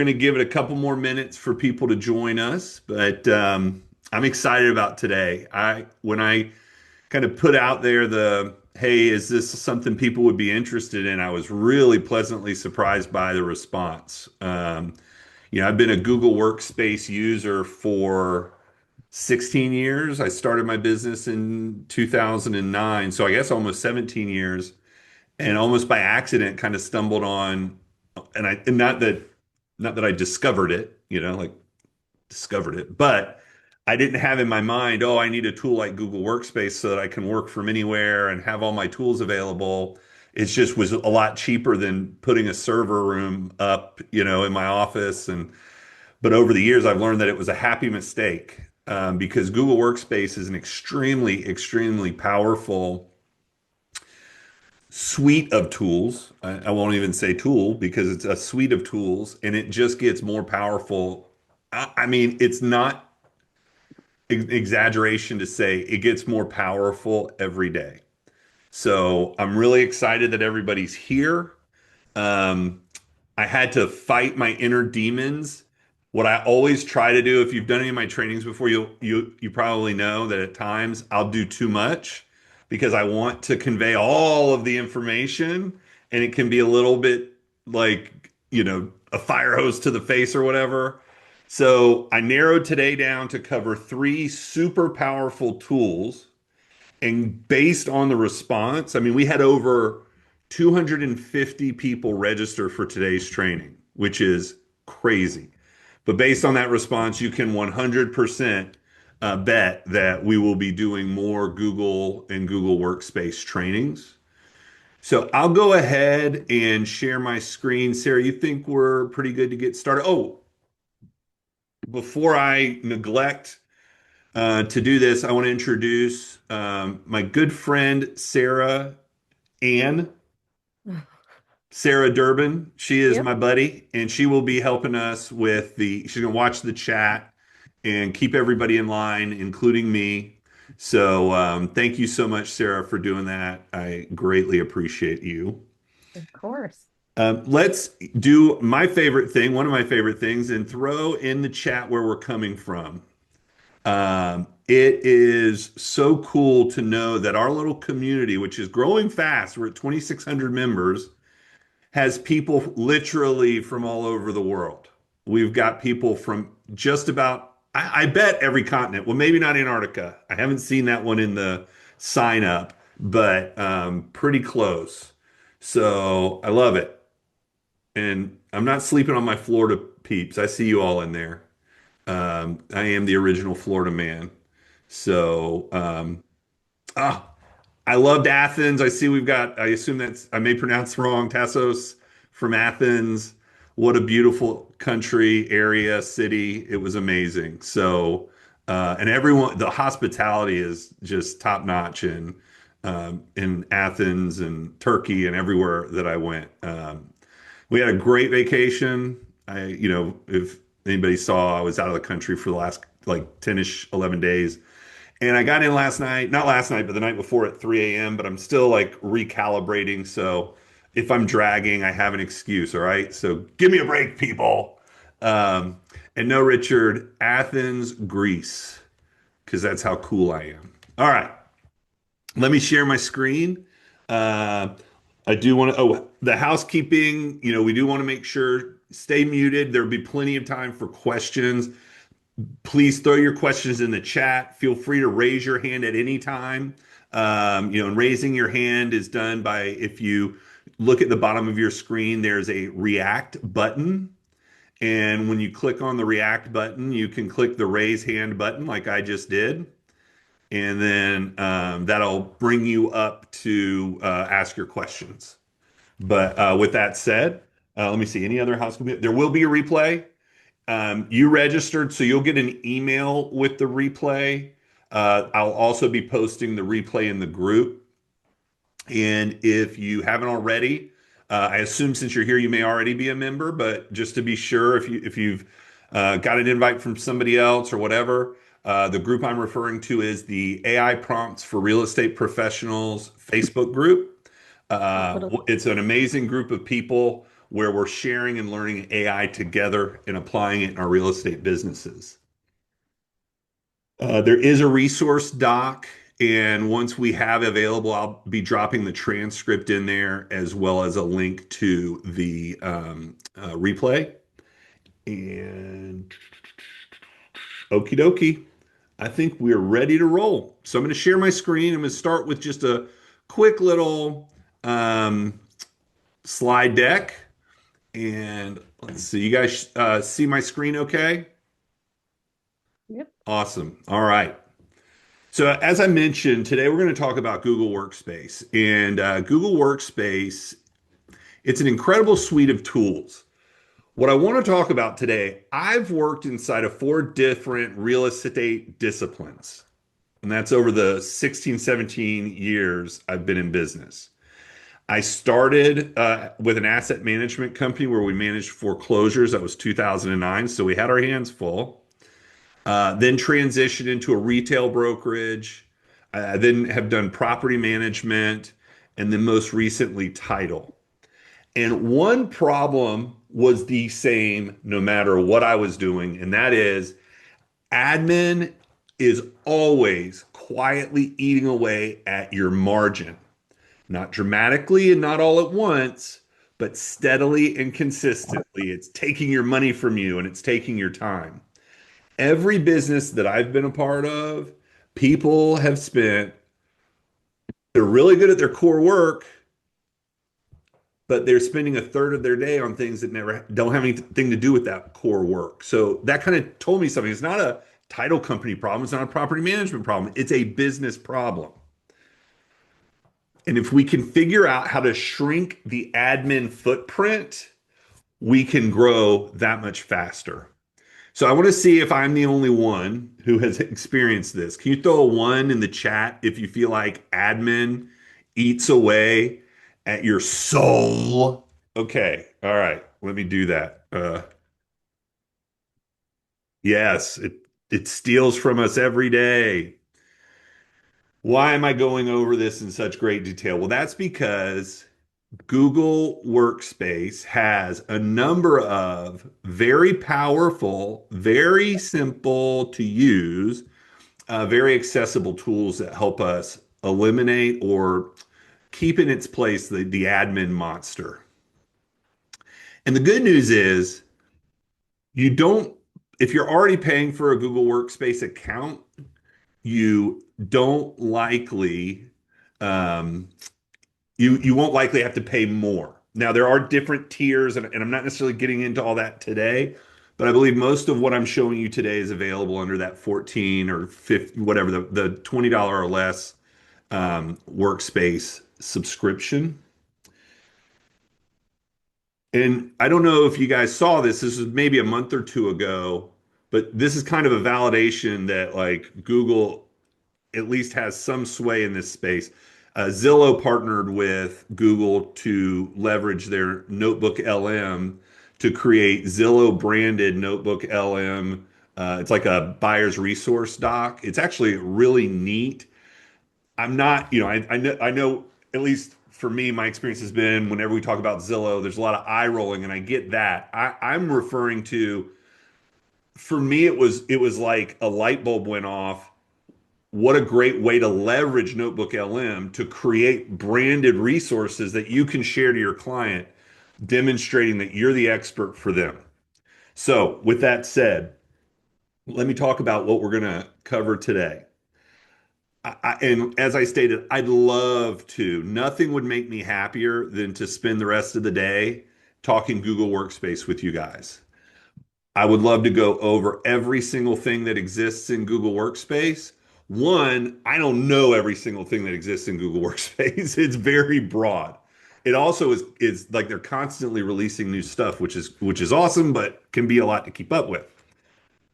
Going to give it a couple more minutes for people to join us, but I'm excited about today. When I kind of put out there the hey, is this something people would be interested in? I was really pleasantly surprised by the response. I've been a Google Workspace user for 16 years. I started my business in 2009, so I guess almost 17 years, and almost by accident kind of stumbled on, and not that I discovered it, like discovered it, but I didn't have in my mind, oh, I need a tool like Google Workspace so that I can work from anywhere and have all my tools available. It just was a lot cheaper than putting a server room up, in my office. But over the years, I've learned that it was a happy mistake, because Google Workspace is an extremely, extremely powerful suite of tools. I won't even say tool because it's a suite of tools, and it just gets more powerful. I mean, it's not exaggeration to say it gets more powerful every day. So I'm really excited that everybody's here. Um, I had to fight my inner demons. What I always try to do, if you've done any of my trainings before, you probably know that at times I'll do too much because I want to convey all of the information, and it can be a little bit like, a fire hose to the face or whatever. So I narrowed today down to cover three super powerful tools. And based on the response, I mean, we had over 250 people register for today's training, which is crazy. But based on that response, you can 100% bet that we will be doing more Google and Google Workspace trainings. So I'll go ahead and share my screen. Sarah, you think we're pretty good to get started? Oh, before I neglect to do this, I want to introduce my good friend Ann, Sarah Durbin. She is Yep, my buddy, and she will be helping us with she's going to watch the chat and keep everybody in line, including me. So thank you so much, Sarah, for doing that. I greatly appreciate you. of course. Let's do my favorite thing, one of my favorite things, and throw in the chat where we're coming from. It is so cool to know that our little community, which is growing fast, we're at 2,600 members, has people literally from all over the world. We've got people from just about, I bet every continent. Well, maybe not Antarctica. I haven't seen that one in the sign up, but pretty close. So I love it. And I'm not sleeping on my Florida peeps. I see you all in there. I am the original Florida man. So, ah, I loved Athens. I see we've got, I assume I may pronounce wrong, Tassos from Athens. What a beautiful country, area, city. It was amazing. So, and everyone, the hospitality is just top notch in Athens and Turkey and everywhere that I went. We had a great vacation. If anybody saw, I was out of the country for the last like 10-ish, 11 days. And I got in last night, not last night, but the night before at 3 a.m., but I'm still like recalibrating. So if I'm dragging, I have an excuse. All right. So give me a break, people. Um, and no, Richard, Athens, Greece, because that's how cool I am. All right. Let me share my screen. Uh, I do want to, the housekeeping, we do want to make sure stay muted. There'll be plenty of time for questions. Please throw your questions in the chat. Feel free to raise your hand at any time. And raising your hand is done by if you look at the bottom of your screen, there's a react button. And when you click on the react button, you can click the raise hand button like I just did. And then that'll bring you up to ask your questions. But with that said, let me see any other housekeeping. There will be a replay. You registered, so you'll get an email with the replay. I'll also be posting the replay in the group. And if you haven't already, I assume since you're here, you may already be a member, but just to be sure, if you've got an invite from somebody else or whatever, the group I'm referring to is the AI Prompts for Real Estate Professionals Facebook group. I'll put a It's an amazing group of people. where we're sharing and learning AI together and applying it in our real estate businesses. There is a resource doc, and once we have available, I'll be dropping the transcript in there as well as a link to the replay. And okie dokie, I think we're ready to roll. So I'm going to share my screen. I'm going to start with just a quick little um, slide deck. And let's see, you guys see my screen okay? Yep. Awesome. All right. So, as I mentioned, today we're going to talk about Google Workspace. And Google Workspace, it's an incredible suite of tools. What I want to talk about today, I've worked inside of four different real estate disciplines, and that's over the 16, 17 years I've been in business. I started with an asset management company where we managed foreclosures. That was 2009. So we had our hands full. Then transitioned into a retail brokerage. Then have done property management, and then most recently title. And one problem was the same no matter what I was doing, and that is admin is always quietly eating away at your margin. Not dramatically and not all at once, but steadily and consistently. It's taking your money from you and it's taking your time. Every business that I've been a part of, people have spent, they're really good at their core work, but they're spending a third of their day on things that never don't have anything to do with that core work. So that kind of told me something. It's not a title company problem, it's not a property management problem, it's a business problem. And if we can figure out how to shrink the admin footprint, we can grow that much faster. So I want to see if I'm the only one who has experienced this. Can you throw a one in the chat if you feel like admin eats away at your soul? Okay. All right. Let me do that. Yes, it steals from us every day. Why am I going over this in such great detail? Well, that's because Google Workspace has a number of very powerful, very simple to use, very accessible tools that help us eliminate or keep in its place the admin monster. And the good news is you don't, if you're already paying for a Google Workspace account, you don't likely um, you won't likely have to pay more. Now there are different tiers, and I'm not necessarily getting into all that today, but I believe most of what I'm showing you today is available under that 14 or 50, whatever the $20 or less workspace subscription. And I don't know if you guys saw this. This was maybe a month or two ago, but this is kind of a validation that like Google at least has some sway in this space. Zillow partnered with Google to leverage their Notebook LM to create Zillow branded Notebook LM. It's like a buyer's resource doc. It's actually really neat. I'm not, I know at least for me, my experience has been whenever we talk about Zillow, there's a lot of eye rolling, and I get that. I'm referring to, for me, it was like a light bulb went off. What a great way to leverage Notebook LM to create branded resources that you can share to your client, demonstrating that you're the expert for them. So, with that said, let me talk about what we're going to cover today. And as I stated, I'd love to. Nothing would make me happier than to spend the rest of the day talking Google Workspace with you guys. I would love to go over every single thing that exists in Google Workspace. One, I don't know every single thing that exists in Google Workspace. It's very broad. It also is like they're constantly releasing new stuff, which is awesome, but can be a lot to keep up with.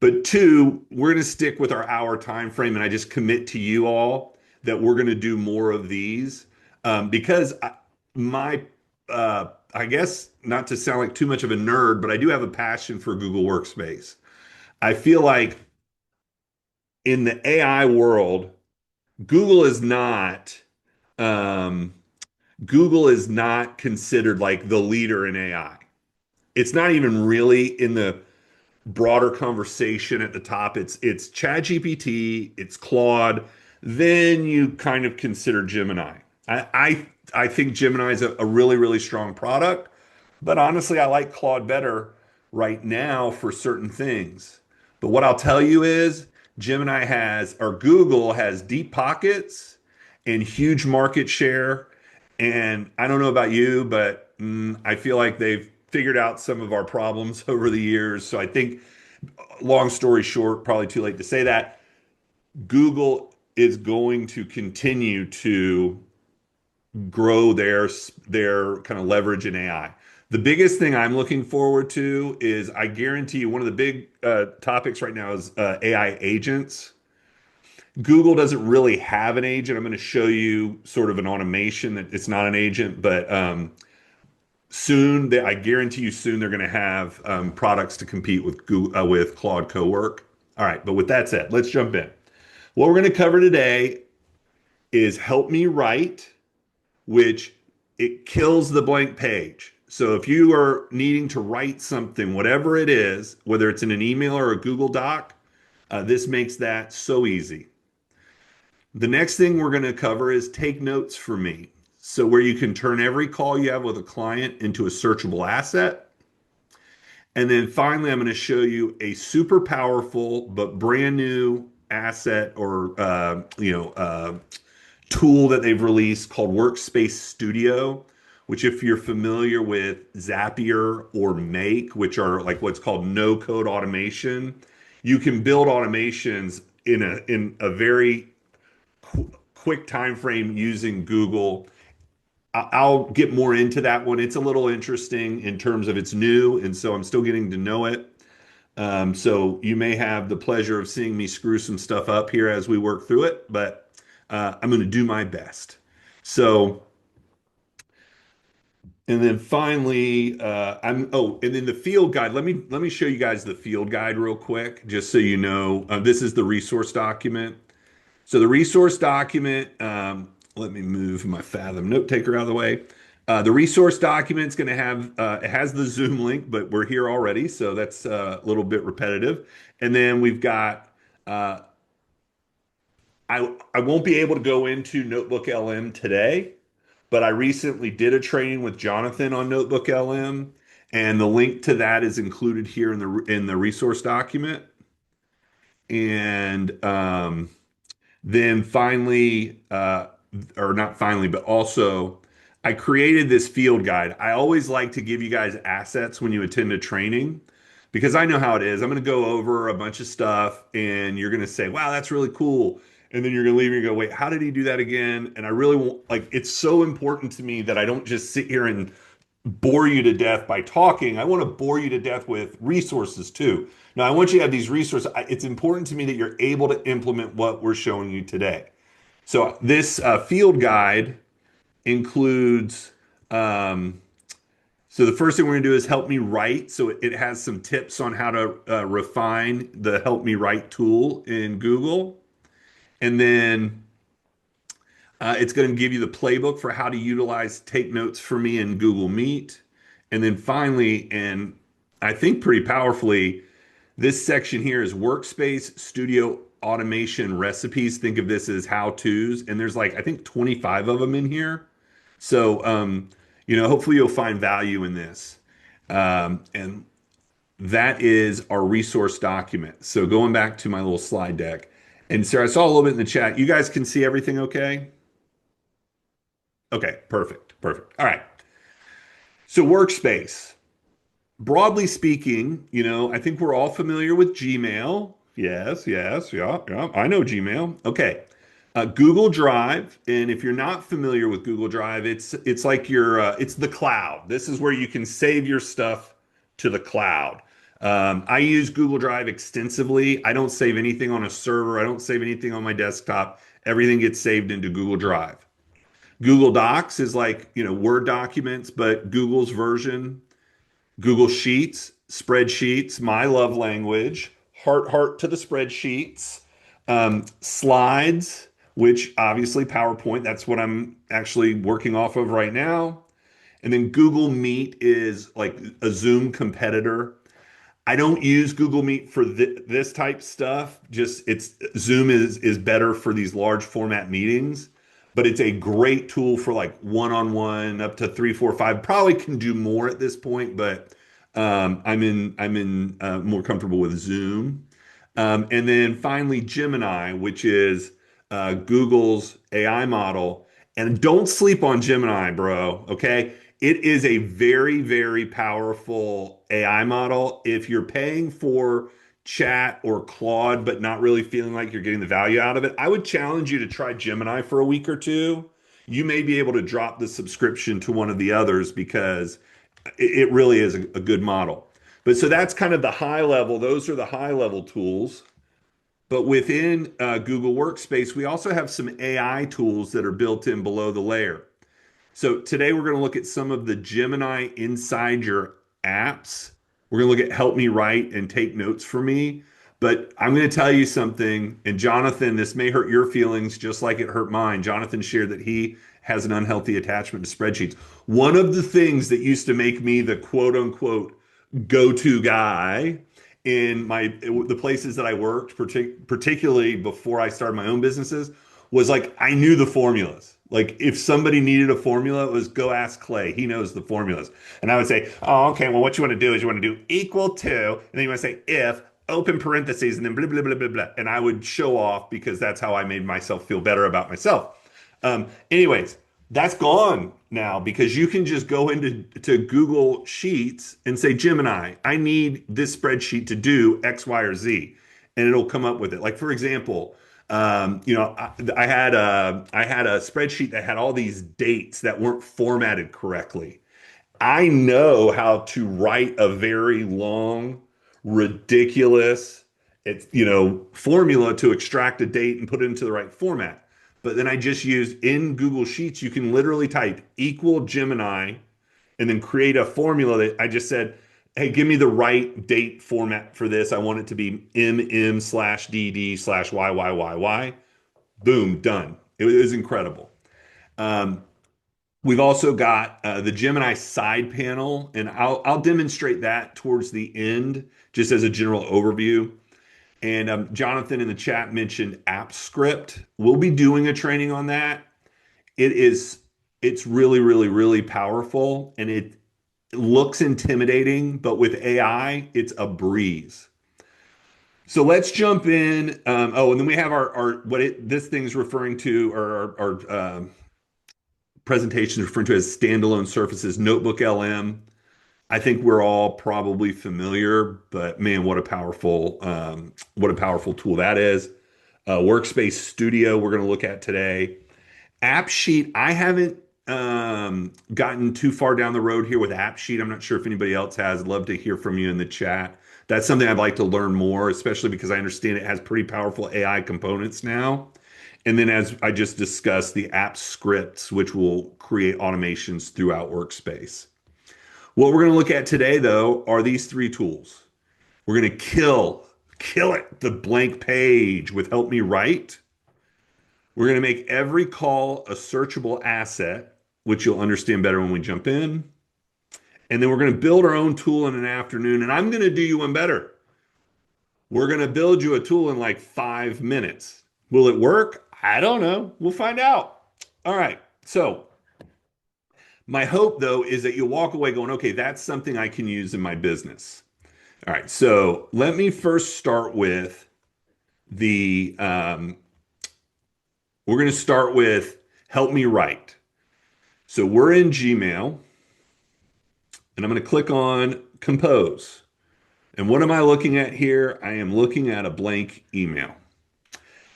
But two, we're going to stick with our hour time frame, and I just commit to you all that we're going to do more of these because my I guess not to sound like too much of a nerd, but I do have a passion for Google Workspace. I feel like in the AI world, Google is not um, Google is not considered like the leader in AI. it's not even really in the broader conversation at the top. It's ChatGPT, it's Claude, then you kind of consider Gemini. I think Gemini is a really, really strong product, but honestly, I like Claude better right now for certain things. But what I'll tell you is Gemini has, or Google has deep pockets and huge market share. And I don't know about you, but I feel like they've figured out some of our problems over the years. So I think, long story short, probably too late to say that, Google is going to continue to grow their kind of leverage in AI. The biggest thing I'm looking forward to is I guarantee you one of the big topics right now is AI agents. Google doesn't really have an agent. I'm going to show you sort of an automation that it's not an agent, but soon, I guarantee you soon they're going to have products to compete with Google, with Claude Cowork. All right, but with that said, let's jump in. What we're going to cover today is help me write, which it kills the blank page. So if you are needing to write something, whatever it is, whether it's in an email or a Google Doc, this makes that so easy. The next thing we're going to cover is take notes for me. So where you can turn every call you have with a client into a searchable asset. And then finally, I'm going to show you a super powerful but brand new asset or tool that they've released called Workspace Studio, which if you're familiar with Zapier or Make, which are like what's called no code automation, you can build automations in a very quick time frame using Google. I'll get more into that one. It's a little interesting in terms of it's new, and so I'm still getting to know it. So you may have the pleasure of seeing me screw some stuff up here as we work through it, but I'm going to do my best. So, and then finally, and then the field guide. Let me show you guys the field guide real quick, just so you know. This is the resource document. So the resource document, let me move my Fathom note taker out of the way. The resource document is going to have, it has the Zoom link, but we're here already, so that's a little bit repetitive. And then we've got, I won't be able to go into Notebook LM today, but I recently did a training with Jonathan on Notebook LM, and the link to that is included here in the resource document. And then finally, or not finally, but also, I created this field guide. I always like to give you guys assets when you attend a training because I know how it is. I'm going to go over a bunch of stuff and you're going to say, wow, that's really cool. And then you're going to leave and you go, wait, how did he do that again? And I really want, like, it's so important to me that I don't just sit here and bore you to death by talking. I want to bore you to death with resources too. Now, I want you to have these resources. It's important to me that you're able to implement what we're showing you today. So this field guide includes, so the first thing we're going to do is help me write. So it has some tips on how to refine the help me write tool in Google. And then it's going to give you the playbook for how to utilize Take Notes for Me in Google Meet. And then finally, and I think pretty powerfully, this section here is Workspace Studio Automation Recipes. Think of this as how-tos. And there's like, I think 25 of them in here. So, hopefully you'll find value in this. And that is our resource document. So going back to my little slide deck. And Sarah, I saw a little bit in the chat. You guys can see everything okay? Okay, perfect, perfect. All right. So Workspace, broadly speaking, I think we're all familiar with Gmail. Yes, yes, yeah, yeah. I know Gmail. Okay. Google Drive, and if you're not familiar with Google Drive, it's like it's the cloud. This is where you can save your stuff to the cloud. I use Google Drive extensively. I don't save anything on a server. I don't save anything on my desktop. Everything gets saved into Google Drive. Google Docs is like, Word documents, but Google's version. Google Sheets, spreadsheets, my love language, heart to the spreadsheets, slides, which obviously PowerPoint, that's what I'm actually working off of right now. And then Google Meet is like a Zoom competitor. I don't use Google Meet for this type stuff. Just it's Zoom is better for these large format meetings, but it's a great tool for like one-on-one up to three, four, five. Probably can do more at this point, but I'm in more comfortable with Zoom. And then finally Gemini, which is Google's AI model. And don't sleep on Gemini, bro. Okay. It is a very, very powerful AI model. If you're paying for chat or Claude, but not really feeling like you're getting the value out of it, I would challenge you to try Gemini for a week or two. You may be able to drop the subscription to one of the others because it really is a good model. But so that's kind of the high level. Those are the high level tools. But within Google Workspace, we also have some AI tools that are built in below the layer. So today we're going to look at some of the Gemini inside your apps. We're going to look at help me write and take notes for me. But I'm going to tell you something, and Jonathan, this may hurt your feelings just like it hurt mine. Jonathan shared that he has an unhealthy attachment to spreadsheets. One of the things that used to make me the quote unquote go-to guy in the places that I worked, particularly before I started my own businesses, was like I knew the formulas. Like if somebody needed a formula, it was go ask Clay. He knows the formulas. And I would say, oh, okay, well, what you want to do is you want to do equal to, and then you want to say if, open parentheses, and then blah, blah, blah, blah, blah. And I would show off because that's how I made myself feel better about myself. Anyways, that's gone now because you can just go into Google Sheets and say, Gemini, I need this spreadsheet to do X, Y, or Z, and it'll come up with it. Like for example, I had a spreadsheet that had all these dates that weren't formatted correctly. I know how to write a very long, ridiculous, formula to extract a date and put it into the right format. But then I just use in Google Sheets, you can literally type equal Gemini and then create a formula that I just said, hey, give me the right date format for this. I want it to be MM/DD/YYYY. Boom, done. It was incredible. Um, we've also got the Gemini side panel, and I'll demonstrate that towards the end, just as a general overview. And Jonathan in the chat mentioned App Script. We'll be doing a training on that. It's really, really, really powerful, and it looks intimidating, but with AI, it's a breeze. So let's jump in. And then we have our this thing's referring to, or our presentation is referring to as standalone surfaces, Notebook LM. I think we're all probably familiar, but man, what a powerful tool that is. Workspace Studio we're going to look at today. AppSheet, I haven't gotten too far down the road here with AppSheet. I'm not sure if anybody else has. I'd love to hear from you in the chat. That's something I'd like to learn more, especially because I understand it has pretty powerful AI components now. And then, as I just discussed, the app scripts, which will create automations throughout Workspace. What we're going to look at today, though, are these three tools. We're going to kill it, the blank page with Help Me Write. We're going to make every call a searchable asset, which you'll understand better when we jump in. And then we're going to build our own tool in an afternoon. And I'm going to do you one better. We're going to build you a tool in like 5 minutes. Will it work? I don't know. We'll find out. All right. So my hope, though, is that you'll walk away going, okay, that's something I can use in my business. All right. So let me first start with we're going to start with Help Me Write. So we're in Gmail, and I'm going to click on Compose. And what am I looking at here? I am looking at a blank email.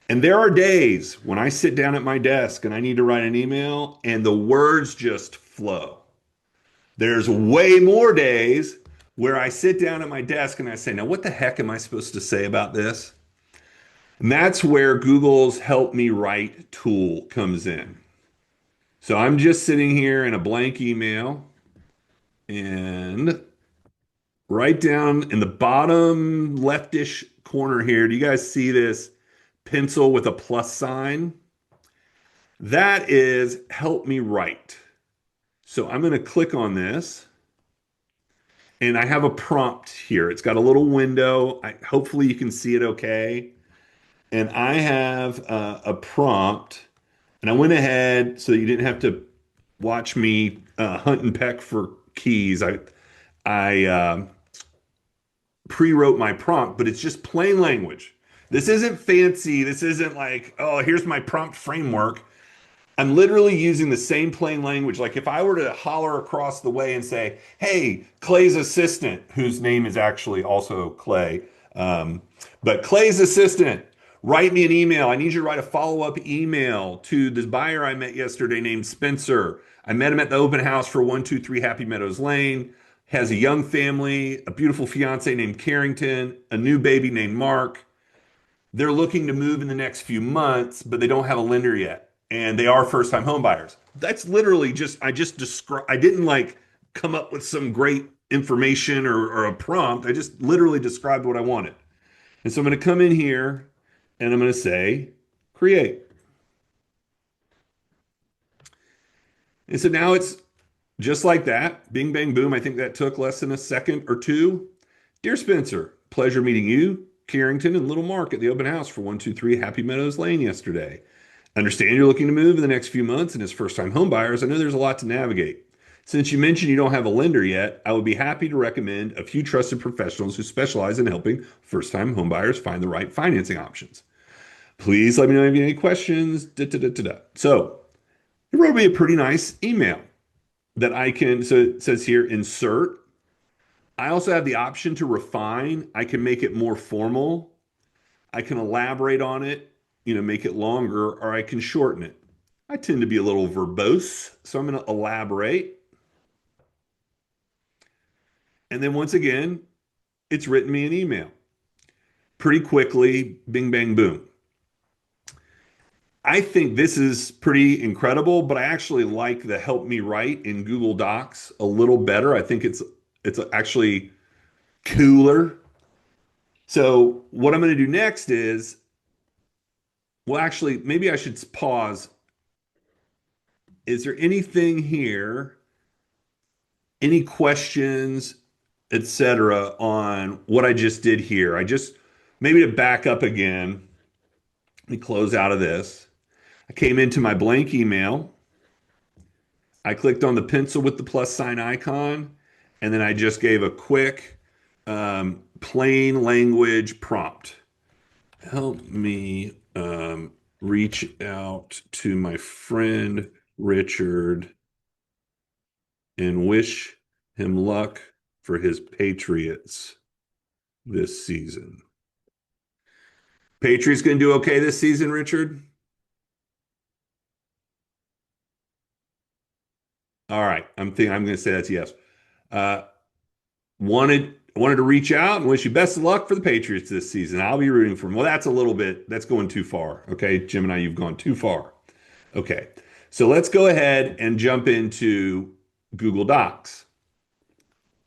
And there are days when I sit down at my desk and I need to write an email and the words just flow. There's way more days where I sit down at my desk and I say, now what the heck am I supposed to say about this? And that's where Google's Help Me Write tool comes in. So I'm just sitting here in a blank email and right down in the bottom leftish corner here, do you guys see this pencil with a plus sign? That is Help Me Write. So I'm going to click on this and I have a prompt here. It's got a little window. Hopefully you can see it okay. And I have a prompt and I went ahead so you didn't have to watch me hunt and peck for keys. I pre-wrote my prompt, but it's just plain language. This isn't fancy. This isn't like, oh, here's my prompt framework. I'm literally using the same plain language. Like if I were to holler across the way and say, "Hey, Clay's assistant," whose name is actually also Clay, um, but Clay's assistant, write me an email. I need you to write a follow-up email to this buyer I met yesterday named Spencer. I met him at the open house for 123 Happy Meadows Lane. Has a young family, a beautiful fiance named Carrington, a new baby named Mark. They're looking to move in the next few months, but they don't have a lender yet. And they are first time home buyers. That's literally I just describe, I didn't like come up with some great information or a prompt. I just literally described what I wanted. And so I'm going to come in here and I'm going to say create. And so now it's just like that. Bing, bang, boom. I think that took less than a second or two. Dear Spencer, pleasure meeting you, Carrington, and little Mark at the open house for 123 Happy Meadows Lane yesterday. Understand you're looking to move in the next few months, and as first time home buyers, I know there's a lot to navigate. Since you mentioned you don't have a lender yet, I would be happy to recommend a few trusted professionals who specialize in helping first time home buyers find the right financing options. Please let me know if you have any questions. Da, da, da, da, da. So, he wrote me a pretty nice email that I can, so it says here, insert. I also have the option to refine. I can make it more formal. I can elaborate on it, make it longer, or I can shorten it. I tend to be a little verbose, so I'm going to elaborate. And then once again, it's written me an email pretty quickly, bing, bang, boom. I think this is pretty incredible, but I actually like the help me write in Google Docs a little better. I think it's actually cooler. So what I'm going to do next is, well, actually, maybe I should pause. Is there anything here, any questions, etc., on what I just did here? Maybe to back up again, let me close out of this. I came into my blank email. I clicked on the pencil with the plus sign icon, and then I just gave a quick plain language prompt. Help me reach out to my friend Richard and wish him luck for his Patriots this season. Patriots going to do okay this season, Richard? All right. I'm going to say that's yes. Uh, wanted to reach out and wish you best of luck for the Patriots this season. I'll be rooting for them. Well, that's going too far. Okay, Gemini, you've gone too far. Okay. So let's go ahead and jump into Google Docs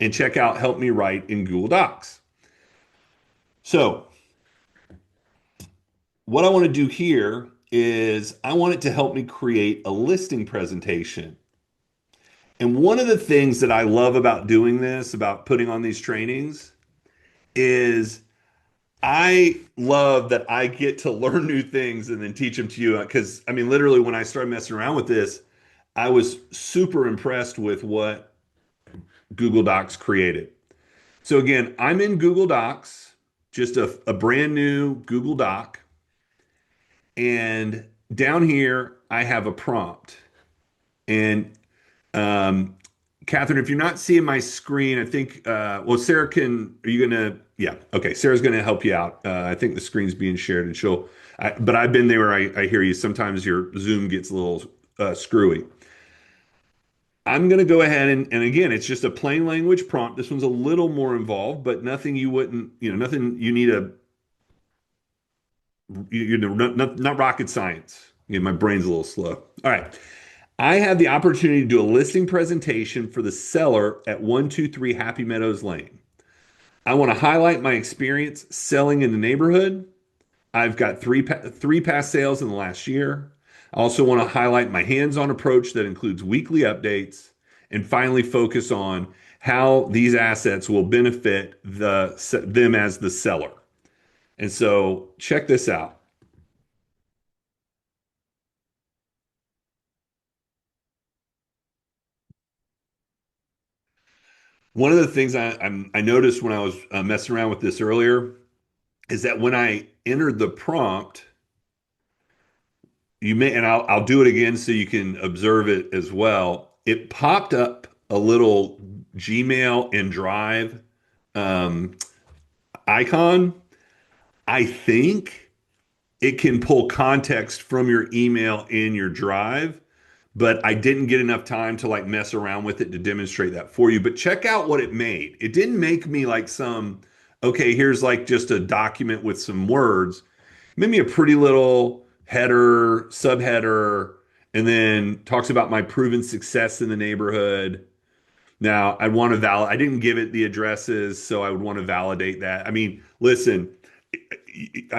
and check out Help Me Write in Google Docs. So what I want to do here is I want it to help me create a listing presentation. And one of the things that I love about doing this, about putting on these trainings, is I love that I get to learn new things and then teach them to you. Because, I mean, literally, when I started messing around with this, I was super impressed with what Google Docs created. So, again, I'm in Google Docs, just a brand new Google Doc. And down here, I have a prompt. And Catherine, if you're not seeing my screen, I think, well, Sarah are you gonna, yeah, okay, Sarah's gonna help you out. I think the screen's being shared and but I've been there where I hear you. Sometimes your Zoom gets a little screwy. I'm gonna go ahead and again, it's just a plain language prompt. This one's a little more involved, but nothing you wouldn't, nothing you need not rocket science. My brain's a little slow. All right. I have the opportunity to do a listing presentation for the seller at 123 Happy Meadows Lane. I want to highlight my experience selling in the neighborhood. I've got three past sales in the last year. I also want to highlight my hands-on approach that includes weekly updates and finally focus on how these assets will benefit them as the seller. And so check this out. One of the things I noticed when I was messing around with this earlier is that when I entered the prompt, you may, and I'll do it again so you can observe it as well. It popped up a little Gmail and Drive um, icon. I think it can pull context from your email in your Drive, but I didn't get enough time to like mess around with it to demonstrate that for you. But check out what it made. It didn't make me like okay, here's like just a document with some words. It made me a pretty little header, subheader, and then talks about my proven success in the neighborhood. Now, I didn't give it the addresses, so I would want to validate that. I mean, listen,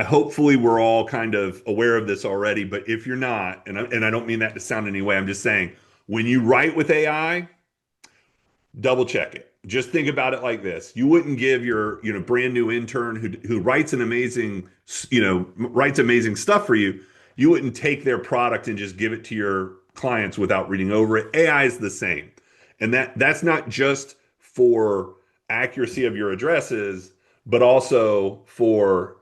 hopefully we're all kind of aware of this already, but if you're not, and I don't mean that to sound any way, I'm just saying when you write with AI, double check it. Just think about it like this. You wouldn't give your, brand new intern who writes an amazing, writes amazing stuff for you. You wouldn't take their product and just give it to your clients without reading over it. AI is the same. And that's not just for accuracy of your addresses, but also for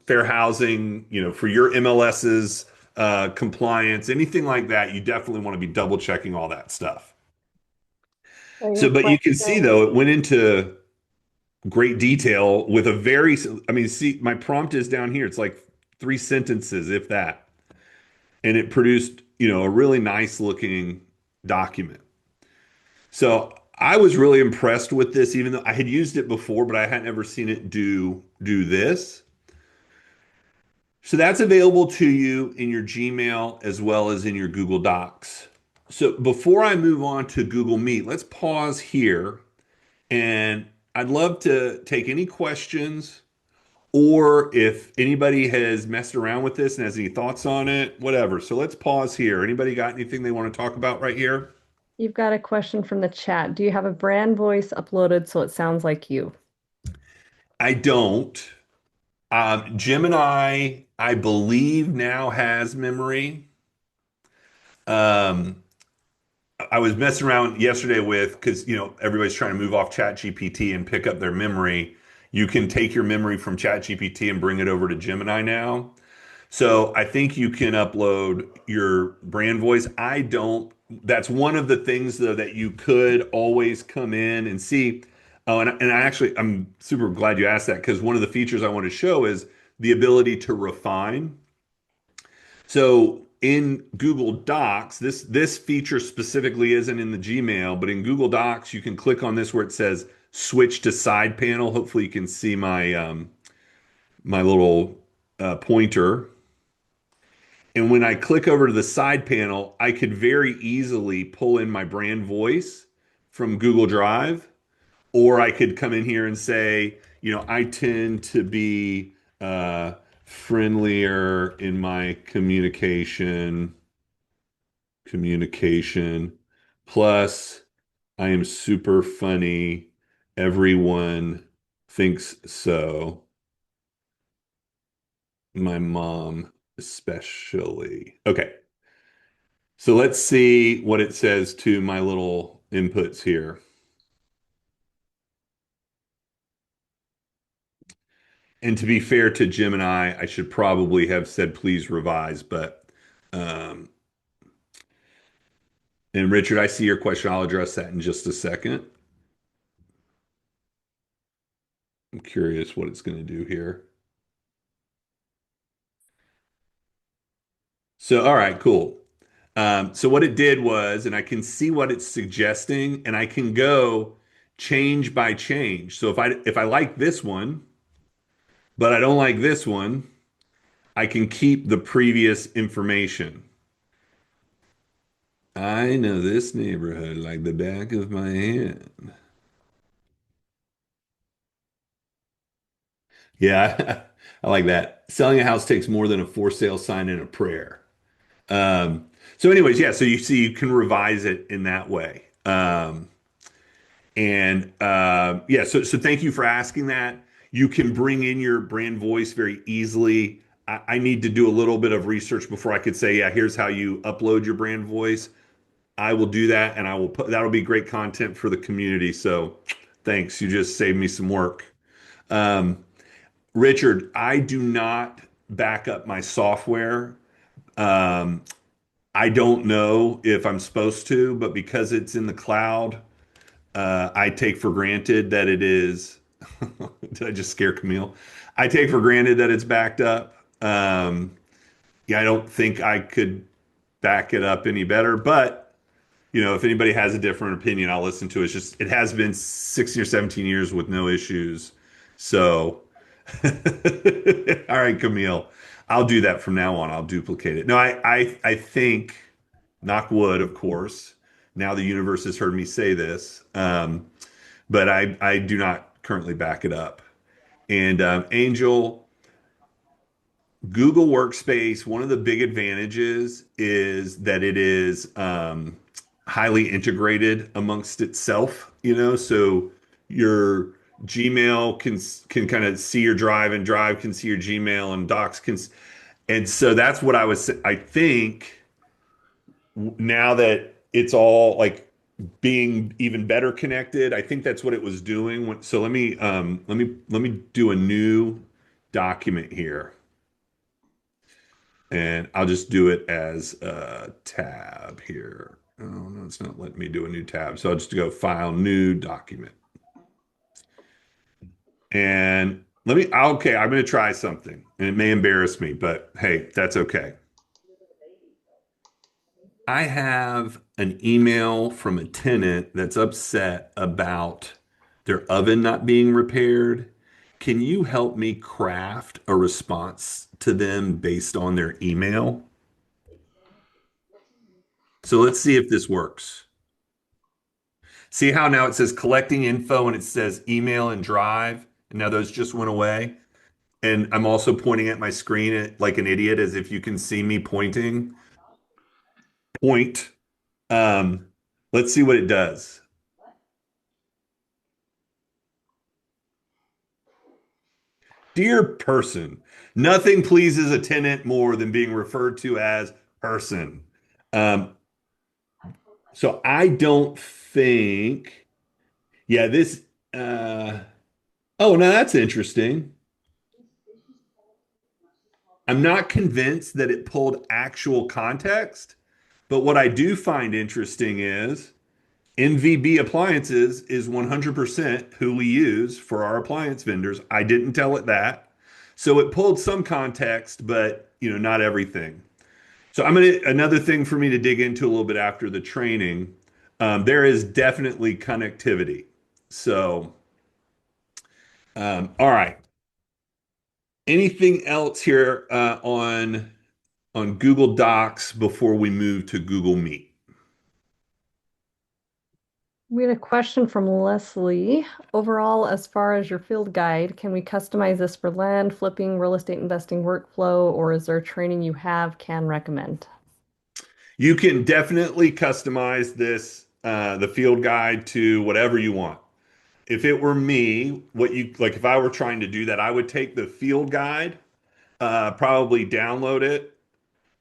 fair housing, for your MLS's compliance, anything like that. You definitely want to be double checking all that stuff. So So, your but you can see question, though, it went into great detail with I mean, see, my prompt is down here. It's like three sentences, if that. And it produced, a really nice looking document. So I was really impressed with this, even though I had used it before, but I hadn't ever seen it do this. So that's available to you in your Gmail as well as in your Google Docs. So before I move on to Google Meet, let's pause here. And I'd love to take any questions or if anybody has messed around with this and has any thoughts on it, whatever. So let's pause here. Anybody got anything they want to talk about right here? you've got a question from the chat. Do you have a brand voice uploaded so it sounds like you? I don't. Gemini, I believe now has memory. Um, I was messing around yesterday with because everybody's trying to move off ChatGPT and pick up their memory. You can take your memory from ChatGPT and bring it over to Gemini now. So I think you can upload your brand voice. I don't. That's one of the things though that you could always come in and see. Oh, and I'm super glad you asked that because one of the features I want to show is the ability to refine. So in Google Docs, this feature specifically isn't in the Gmail, but in Google Docs, you can click on this where it says switch to side panel. Hopefully you can see my little pointer. And when I click over to the side panel, I could very easily pull in my brand voice from Google Drive, or I could come in here and say, I tend to be friendlier in my communication. Plus, I am super funny. Everyone thinks so. My mom, especially. Okay. So let's see what it says to my little inputs here. And to be fair to Gemini, I should probably have said please revise, but um, and Richard, I see your question. I'll address that in just a second. I'm curious what it's going to do here. So, all right, cool. So what it did was, and I can see what it's suggesting, and I can go change by change. So if I like this one, but I don't like this one, I can keep the previous information. I know this neighborhood like the back of my hand. Yeah, I like that. Selling a house takes more than a for sale sign and a prayer. Um, so anyways, yeah, so you see you can revise it in that way. Um, and yeah, so thank you for asking that. You can bring in your brand voice very easily. I need to do a little bit of research before I could say, yeah, here's how you upload your brand voice. I will do that, and I will put that'll be great content for the community. So thanks. You just saved me some work. Um, Richard, I do not back up my software. Um, I don't know if I'm supposed to, but because it's in the cloud, I take for granted that it is. Did I just scare Camille? I take for granted that it's backed up. Yeah, I don't think I could back it up any better, but if anybody has a different opinion, I'll listen to it. It's just it has been 16 or 17 years with no issues. So, all right, Camille, I'll do that from now on. I'll duplicate it. No, I think, knock wood, of course. Now the universe has heard me say this, but I do not currently back it up. And Angel, Google Workspace, one of the big advantages is that it is highly integrated amongst itself, so your Gmail can kind of see your Drive, and Drive can see your Gmail, and Docs can, and so that's what I think now that it's all like being even better connected, I think that's what it was doing. So let me do a new document here. And I'll just do it as a tab here. Oh, no, it's not letting me do a new tab. So I'll just go File, New Document. And okay, I'm going to try something. And it may embarrass me, but hey, that's okay. I have an email from a tenant that's upset about their oven not being repaired. Can you help me craft a response to them based on their email? So let's see if this works. See how now it says collecting info and it says email and drive, and now those just went away. And I'm also pointing at my screen like an idiot, as if you can see me pointing. Point. Um, let's see what it does. Dear person, nothing pleases a tenant more than being referred to as person. Um, so I don't think, yeah, this, uh, oh, no, that's interesting. I'm not convinced that it pulled actual context, but what I do find interesting is MVB Appliances is 100% who we use for our appliance vendors. I didn't tell it that. So it pulled some context, but not everything. So another thing for me to dig into a little bit after the training. There is definitely connectivity. So, all right. Anything else here on Google Docs before we move to Google Meet? We had a question from Leslie. Overall, as far as your field guide, can we customize this for land, flipping, real estate investing workflow, or is there training you can recommend? You can definitely customize this, the field guide to whatever you want. If it were me, what you like, if I were trying to do that, I would take the field guide, probably download it,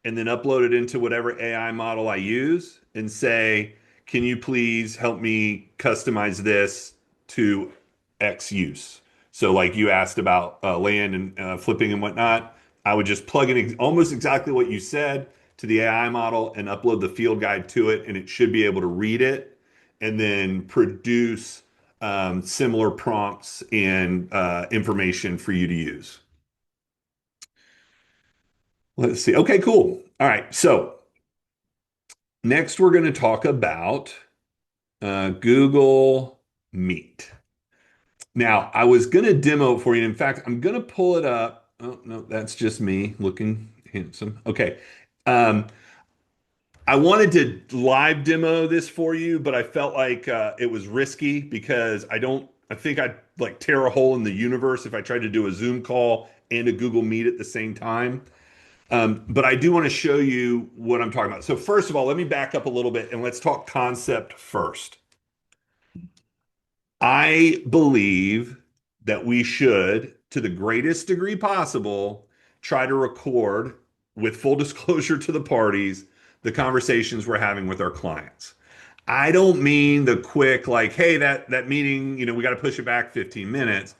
and then upload it into whatever AI model I use and say, can you please help me customize this to X use? So, like you asked about land and flipping and whatnot, I would just plug in almost exactly what you said to the AI model and upload the field guide to it, and it should be able to read it and then produce similar prompts and information for you to use. Let's see. Okay, cool. All right. So, next, we're going to talk about Google Meet. Now, I was going to demo it for you. In fact, I'm going to pull it up. Oh, no, that's just me looking handsome. Okay. Um, I wanted to live demo this for you, but I felt like it was risky because I think I'd like tear a hole in the universe if I tried to do a Zoom call and a Google Meet at the same time. But I do want to show you what I'm talking about. So first of all, let me back up a little bit and let's talk concept first. I believe that we should, to the greatest degree possible, try to record with full disclosure to the parties the conversations we're having with our clients. I don't mean the quick, like, hey, that meeting, we got to push it back 15 minutes.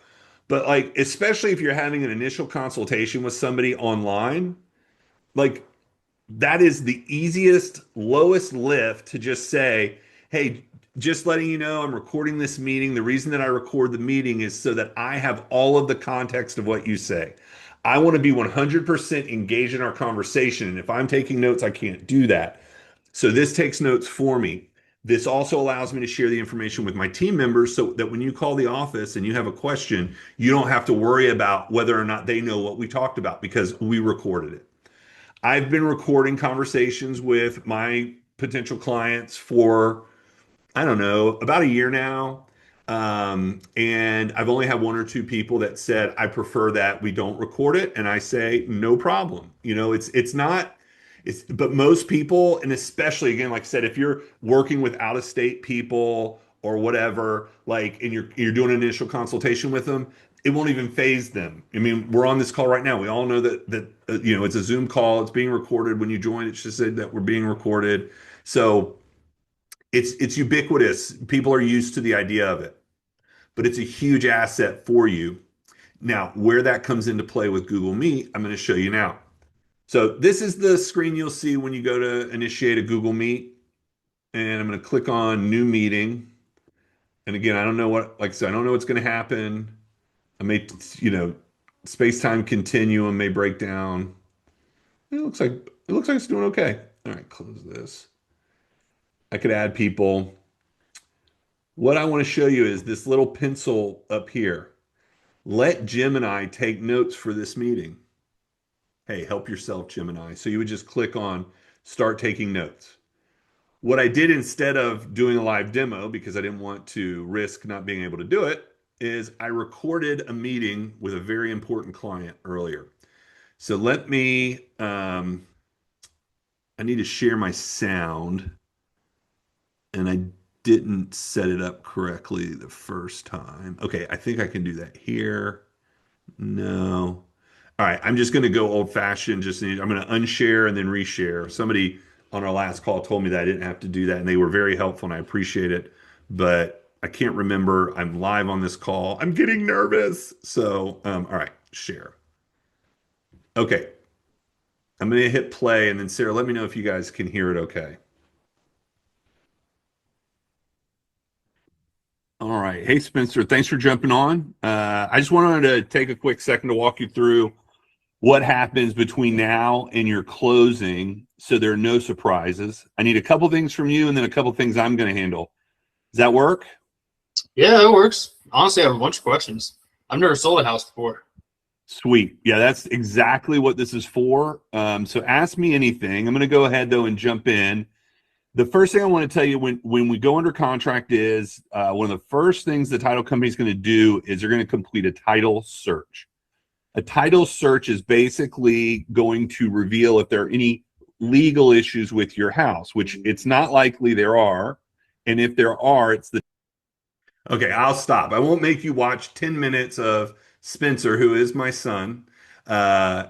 But like, especially if you're having an initial consultation with somebody online, like that is the easiest, lowest lift to just say, hey, just letting you know I'm recording this meeting. The reason that I record the meeting is so that I have all of the context of what you say. I want to be 100% engaged in our conversation. And if I'm taking notes, I can't do that. So this takes notes for me. This also allows me to share the information with my team members so that when you call the office and you have a question, you don't have to worry about whether or not they know what we talked about because we recorded it. I've been recording conversations with my potential clients for, I don't know, about a year now. And I've only had one or two people that said, I prefer that we don't record it. And I say, no problem. It's not, but most people, and especially again, like I said, if you're working with out of state people or whatever, like, and you're doing an initial consultation with them, it won't even phase them. I mean, we're on this call right now. We all know that it's a Zoom call. It's being recorded. When you join, it's just said that we're being recorded. So it's ubiquitous. People are used to the idea of it, but it's a huge asset for you. Now, where that comes into play with Google Meet, I'm going to show you now. So this is the screen you'll see when you go to initiate a Google Meet. And I'm going to click on new meeting. And again, I don't know like I said, I don't know what's going to happen. I may, space-time continuum may break down. It looks like it's doing okay. All right, close this. I could add people. What I want to show you is this little pencil up here. Let Gemini take notes for this meeting. Hey, help yourself, Gemini. So you would just click on start taking notes. What I did instead of doing a live demo, because I didn't want to risk not being able to do it, is I recorded a meeting with a very important client earlier. So I need to share my sound, and I didn't set it up correctly the first time. Okay, I think I can do that here. No. All right, I'm just going to go old fashioned. I'm going to unshare and then reshare. Somebody on our last call told me that I didn't have to do that, and they were very helpful, and I appreciate it. But I can't remember. I'm live on this call. I'm getting nervous. So, all right, share. Okay, I'm going to hit play, and then Sarah, let me know if you guys can hear it okay. All right. Hey, Spencer, thanks for jumping on. I just wanted to take a quick second to walk you through what happens between now and your closing so there are no surprises. I need a couple things from you and then a couple things I'm going to handle. Does that work? Yeah, it works. Honestly, I have a bunch of questions. I've never sold a house before. Sweet. Yeah, that's exactly what this is for. So ask me anything. I'm going to go ahead, though, and jump in. The first thing I want to tell you when we go under contract is one of the first things the title company is going to do is they're going to complete a title search. A title search is basically going to reveal if there are any legal issues with your house, which it's not likely there are. And if there are, it's the. Okay, I'll stop. I won't make you watch 10 minutes of Spencer, who is my son, uh,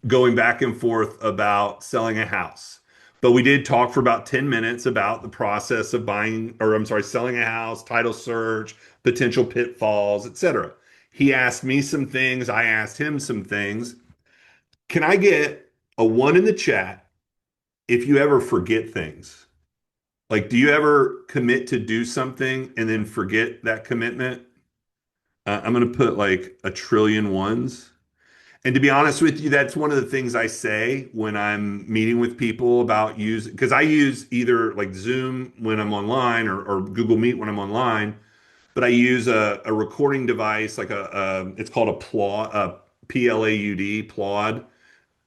going back and forth about selling a house. But we did talk for about 10 minutes about the process of buying, or I'm sorry, selling a house, title search, potential pitfalls, etc. He asked me some things, I asked him some things. Can I get a one in the chat if you ever forget things? Like, do you ever commit to do something and then forget that commitment? I'm going to put like a trillion ones. And to be honest with you, that's one of the things I say when I'm meeting with people about using, because I use either like Zoom when I'm online or Google Meet when I'm online, but I use a recording device like it's called a Plaud, PLAUD, Plaud,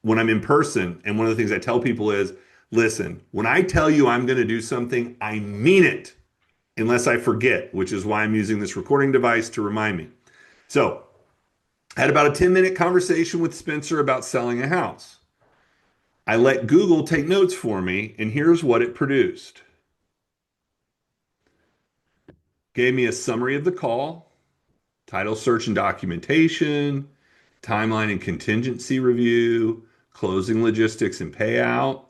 when I'm in person. And one of the things I tell people is, listen, when I tell you I'm going to do something, I mean it, unless I forget, which is why I'm using this recording device to remind me. So I had about a 10-minute conversation with Spencer about selling a house. I let Google take notes for me, and here's what it produced. Gave me a summary of the call, title, search, and documentation, timeline and contingency review, closing logistics and payout,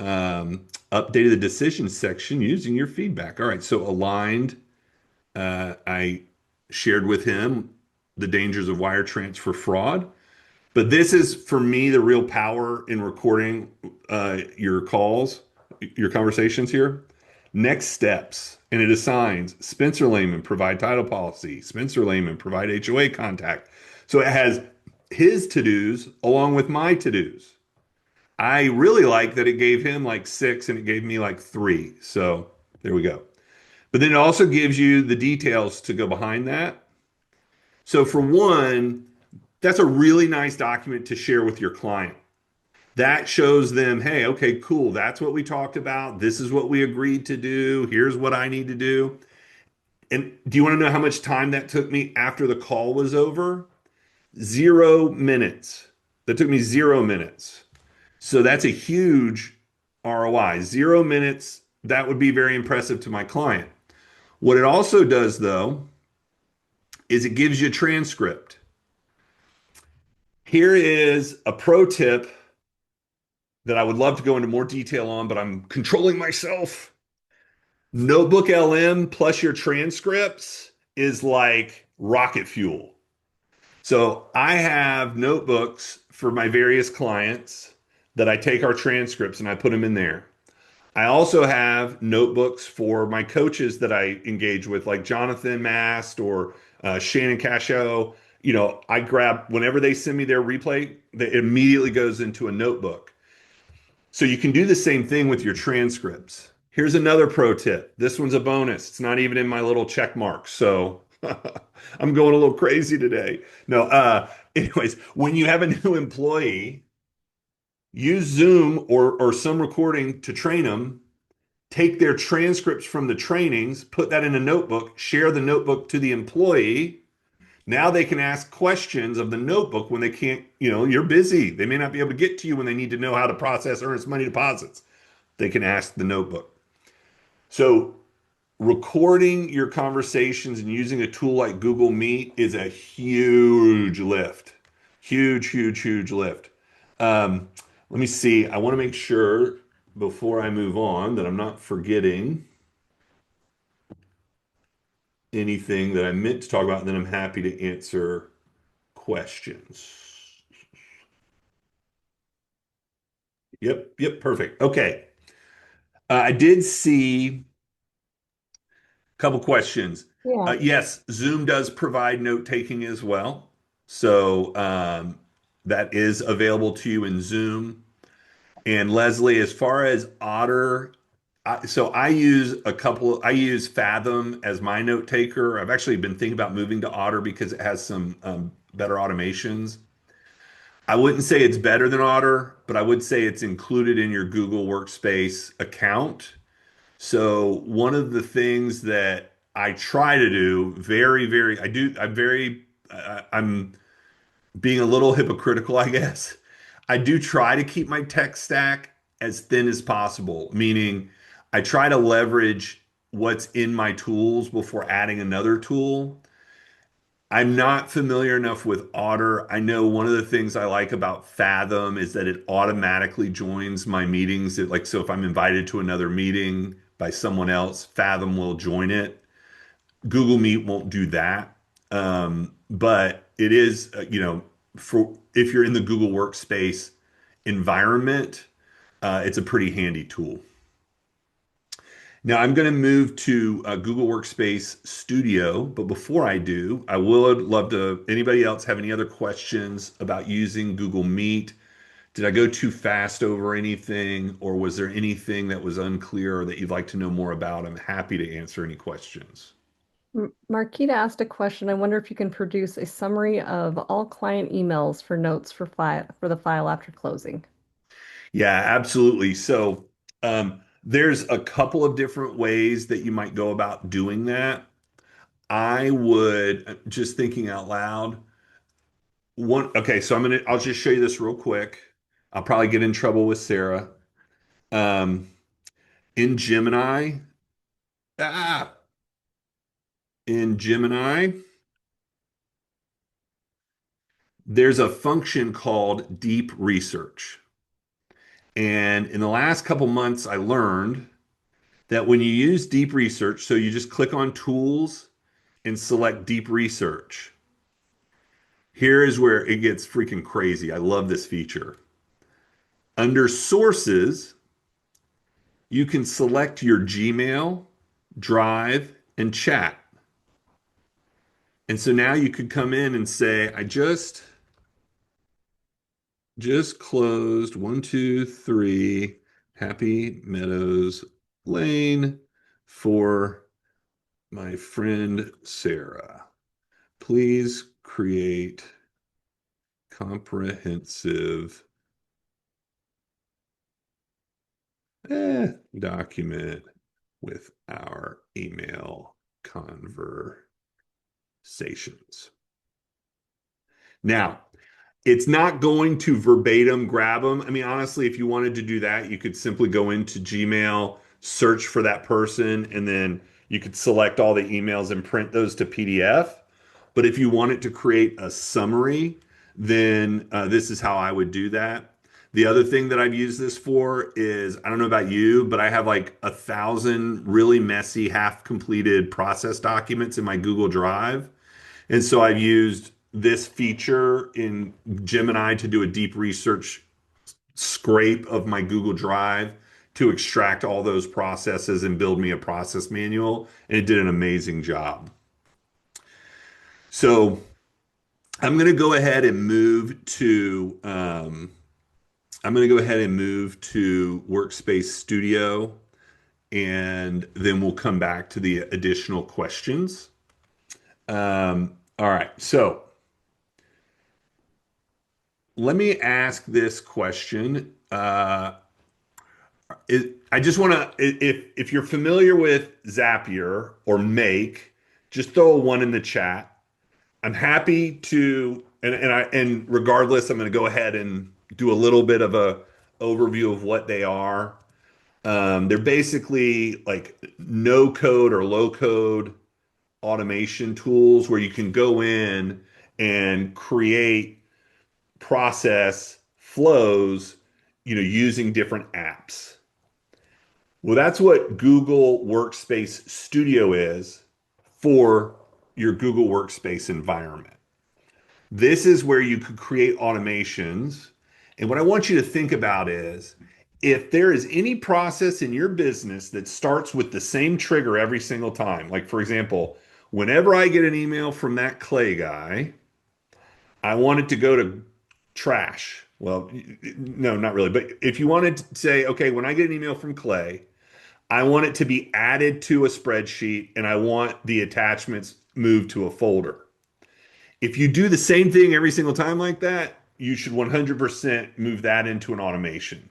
updated the decision section using your feedback. All right, so aligned. I shared with him the dangers of wire transfer fraud. But this is for me the real power in recording your calls, your conversations here. Next steps, and it assigns Spencer Lehman provide title policy, Spencer Lehman provide HOA contact. So it has his to-dos along with my to-dos. I really like that it gave him like six and it gave me like three. So there we go. But then it also gives you the details to go behind that. So for one, that's a really nice document to share with your client. That shows them, hey, okay, cool. That's what we talked about. This is what we agreed to do. Here's what I need to do. And do you want to know how much time that took me after the call was over? 0 minutes. That took me 0 minutes. So that's a huge ROI. 0 minutes. That would be very impressive to my client. What it also does, though, is it gives you a transcript. Here is a pro tip that I would love to go into more detail on, but I'm controlling myself. Notebook LM plus your transcripts is like rocket fuel. So I have notebooks for my various clients that I take our transcripts and I put them in there. I also have notebooks for my coaches that I engage with, like Jonathan Mast or Shannon Cascio. I grab whenever they send me their replay, it immediately goes into a notebook. So you can do the same thing with your transcripts. Here's another pro tip. This one's a bonus. It's not even in my little check mark. So I'm going a little crazy today. No, anyways, when you have a new employee, use Zoom or some recording to train them, take their transcripts from the trainings, put that in a notebook, share the notebook to the employee. Now they can ask questions of the notebook when they can't, you're busy. They may not be able to get to you when they need to know how to process earnest money deposits. They can ask the notebook. So recording your conversations and using a tool like Google Meet is a huge lift. Huge, huge, huge lift. Let me see. I want to make sure before I move on that I'm not forgetting anything that I meant to talk about, and then I'm happy to answer questions. Yep, perfect. Okay. I did see a couple questions. Yeah. Yes, Zoom does provide note taking as well. So that is available to you in Zoom. And Leslie, as far as Otter, so I use Fathom as my note taker. I've actually been thinking about moving to Otter because it has some better automations. I wouldn't say it's better than Otter, but I would say it's included in your Google Workspace account. So one of the things that I try to do I'm being a little hypocritical, I guess. I do try to keep my tech stack as thin as possible, meaning I try to leverage what's in my tools before adding another tool. I'm not familiar enough with Otter. I know one of the things I like about Fathom is that it automatically joins my meetings. So if I'm invited to another meeting by someone else, Fathom will join it. Google Meet won't do that. But it is, for if you're in the Google Workspace environment, it's a pretty handy tool. Now I'm going to move to Google Workspace Studio, but before I do, I would love to, anybody else have any other questions about using Google Meet? Did I go too fast over anything, or was there anything that was unclear or that you'd like to know more about? I'm happy to answer any questions. Marquita asked a question. I wonder if you can produce a summary of all client emails for notes for the file after closing. Yeah, absolutely. So there's a couple of different ways that you might go about doing that. I would just thinking out loud. Okay, so I'll just show you this real quick. I'll probably get in trouble with Sarah. Um, in Gemini, ah, in Gemini, there's a function called deep research. And in the last couple months, I learned that when you use deep research, so you just click on tools and select deep research, here is where it gets freaking crazy. I love this feature. Under sources, you can select your Gmail, Drive, and chat. And so now you could come in and say, I just closed 123 Happy Meadows Lane for my friend Sarah. Please create comprehensive document with our email conversations. Now, it's not going to verbatim grab them. I mean, honestly, if you wanted to do that, you could simply go into Gmail, search for that person, and then you could select all the emails and print those to PDF. But if you wanted to create a summary, then this is how I would do that. The other thing that I've used this for is, I don't know about you, but I have like 1,000 really messy, half completed process documents in my Google Drive. And so I've used this feature in Gemini to do a deep research scrape of my Google Drive to extract all those processes and build me a process manual. And it did an amazing job. So I'm going to go ahead and move to Workspace Studio, and then we'll come back to the additional questions. All right, so let me ask this question. I just want to, if you're familiar with Zapier or Make, just throw a one in the chat. I'm happy to, and regardless, I'm going to go ahead and do a little bit of a overview of what they are. They're basically like no code or low code automation tools where you can go in and create process flows, using different apps. Well, that's what Google Workspace Studio is for your Google Workspace environment. This is where you could create automations. And what I want you to think about is if there is any process in your business that starts with the same trigger every single time, like for example, whenever I get an email from that Clay guy, I want it to go to trash. Well, no, not really. But if you wanted to say, okay, when I get an email from Clay, I want it to be added to a spreadsheet and I want the attachments moved to a folder. If you do the same thing every single time like that, you should 100% move that into an automation.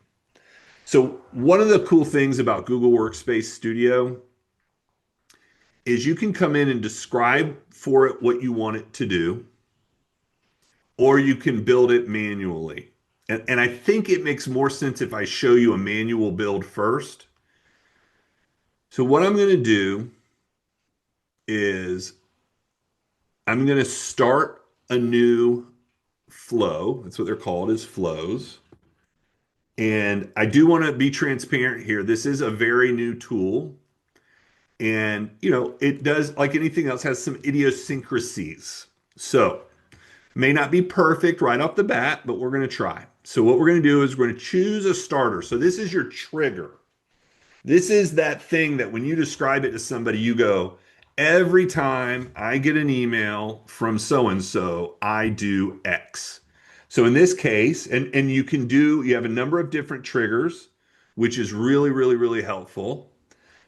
So, one of the cool things about Google Workspace Studio is you can come in and describe for it what you want it to do, or you can build it manually. And I think it makes more sense if I show you a manual build first. So, what I'm going to do is I'm going to start a new flow. That's what they're called, is flows. And I do want to be transparent here. This is a very new tool. And, it does, like anything else, has some idiosyncrasies. So, may not be perfect right off the bat, but we're going to try. So, what we're going to do is we're going to choose a starter. So, this is your trigger. This is that thing that when you describe it to somebody, you go, every time I get an email from so and so, I do X. So in this case, and you have a number of different triggers, which is really, really, really helpful.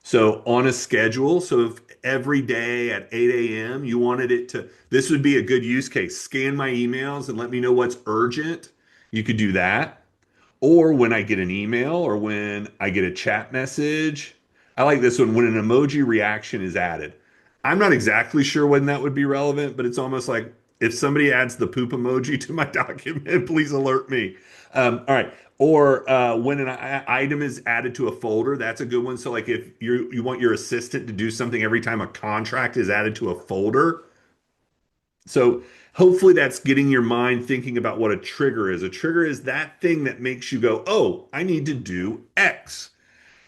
So on a schedule, so if every day at 8 a.m. you wanted it to, this would be a good use case. Scan my emails and let me know what's urgent. You could do that. Or when I get an email or when I get a chat message. I like this one, when an emoji reaction is added. I'm not exactly sure when that would be relevant, but it's almost like if somebody adds the poop emoji to my document, please alert me. All right. Or when an item is added to a folder, that's a good one. So like if you want your assistant to do something every time a contract is added to a folder. So hopefully that's getting your mind thinking about what a trigger is. A trigger is that thing that makes you go, "Oh, I need to do X."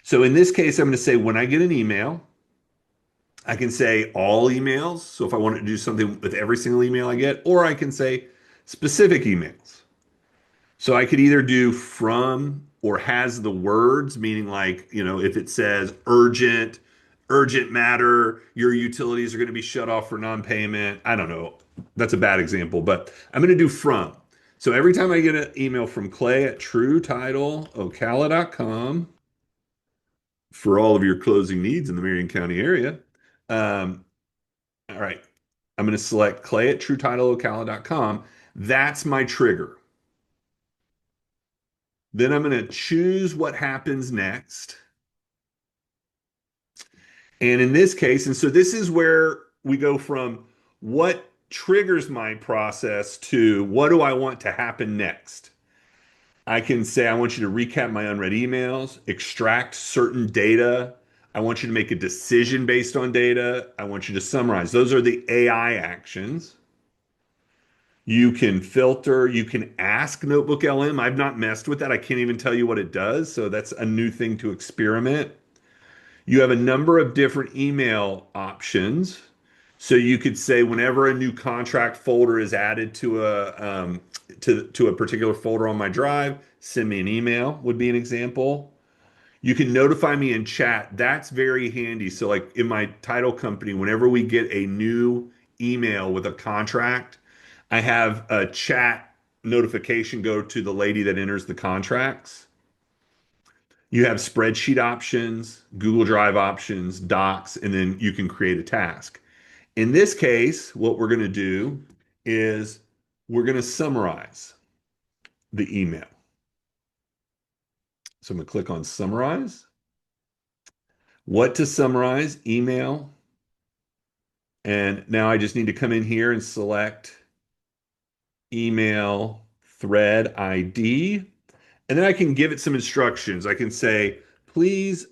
So in this case, I'm going to say when I get an email, I can say all emails. So if I wanted to do something with every single email I get, or I can say specific emails. So I could either do from or has the words, meaning like, if it says urgent, urgent matter, your utilities are going to be shut off for non-payment. I don't know. That's a bad example, but I'm going to do from. So every time I get an email from Clay at truetitleocala.com for all of your closing needs in the Marion County area, um, all right, I'm going to select Clay at truetitleocala.com. That's my trigger. Then I'm going to choose what happens next. And in this case, and so this is where we go from what triggers my process to what do I want to happen next. I can say, I want you to recap my unread emails, extract certain data. I want you to make a decision based on data. I want you to summarize. Those are the AI actions. You can filter, you can ask Notebook LM. I've not messed with that. I can't even tell you what it does. So that's a new thing to experiment. You have a number of different email options. So you could say whenever a new contract folder is added to a particular folder on my drive, send me an email would be an example. You can notify me in chat. That's very handy. So like in my title company, whenever we get a new email with a contract, I have a chat notification go to the lady that enters the contracts. You have spreadsheet options, Google Drive options, docs, and then you can create a task. In this case, what we're going to do is we're going to summarize the email. So I'm going to click on summarize. What to summarize? Email. And now I just need to come in here and select email thread ID. And then I can give it some instructions. I can say, please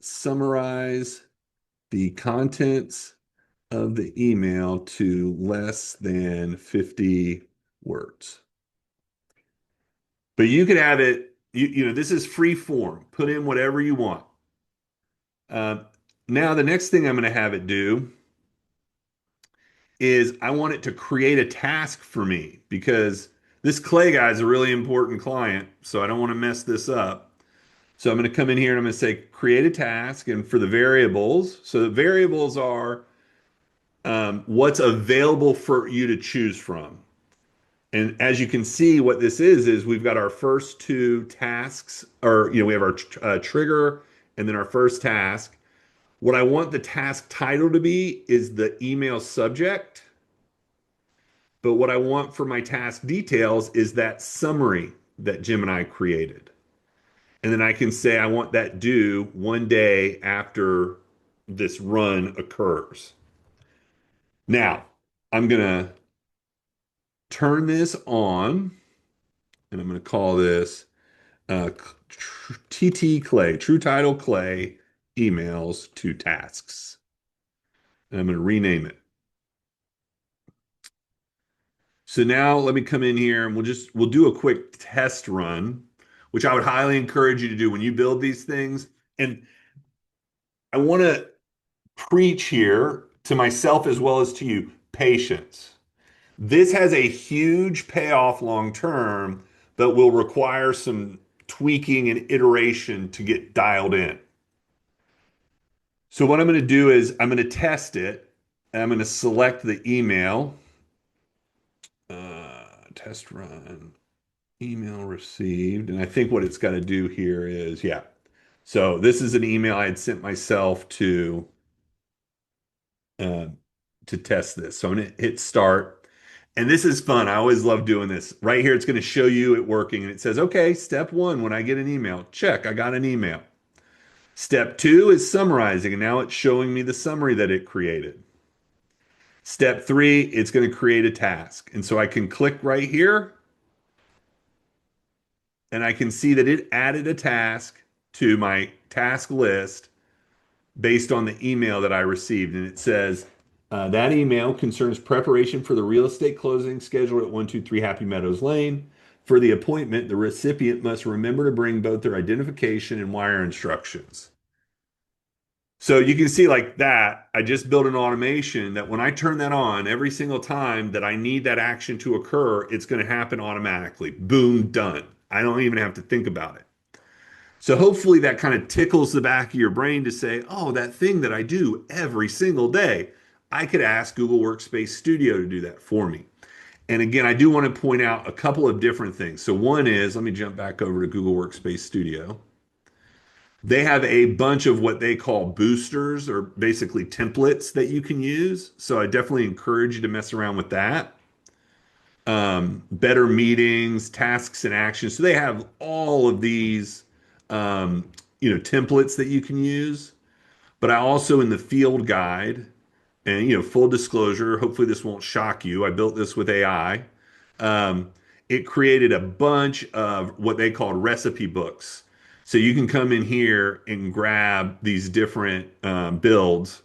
summarize the contents of the email to less than 50 words. But you could have it, this is free form. Put in whatever you want. Uh, Now, the next thing I'm going to have it do is I want it to create a task for me because this Clay guy is a really important client, so I don't want to mess this up. So I'm going to come in here and I'm going to say create a task. And for the variables, so the variables are what's available for you to choose from. And as you can see, what this is we've got our first two tasks, or we have our trigger and then our first task. What I want the task title to be is the email subject. But what I want for my task details is that summary that Gemini created. And then I can say I want that due 1 day after this run occurs. Now, I'm going to turn this on and I'm going to call this uh, TT Clay, True Title Clay emails to tasks. And I'm going to rename it. So now let me come in here and we'll do a quick test run, which I would highly encourage you to do when you build these things. And I want to preach here to myself as well as to you, patience. This has a huge payoff long term, but will require some tweaking and iteration to get dialed in. So what I'm going to do is I'm going to test it. And I'm going to select the email, test run, email received. And I think what it's got to do here is, yeah. So this is an email I had sent myself uh, to test this. So I'm going to hit start. And this is fun. I always love doing this. Right here, it's going to show you it working. And it says, okay, step one, when I get an email, check, I got an email. Step two is summarizing. And now it's showing me the summary that it created. Step three, it's going to create a task. And so I can click right here and I can see that it added a task to my task list based on the email that I received. And it says, that email concerns preparation for the real estate closing scheduled at 123 Happy Meadows Lane. For the appointment, the recipient must remember to bring both their identification and wire instructions. So you can see like that, I just built an automation that when I turn that on, every single time that I need that action to occur, it's going to happen automatically. Boom, done. I don't even have to think about it. So hopefully that kind of tickles the back of your brain to say, oh, that thing that I do every single day, I could ask Google Workspace Studio to do that for me. And again, I do want to point out a couple of different things. So one is, let me jump back over to Google Workspace Studio. They have a bunch of what they call boosters or basically templates that you can use. So I definitely encourage you to mess around with that. Better meetings, tasks, and actions. So they have all of these, templates that you can use. But I also in the field guide, and full disclosure, hopefully this won't shock you. I built this with AI. Um, it created a bunch of what they called recipe books. So you can come in here and grab these different builds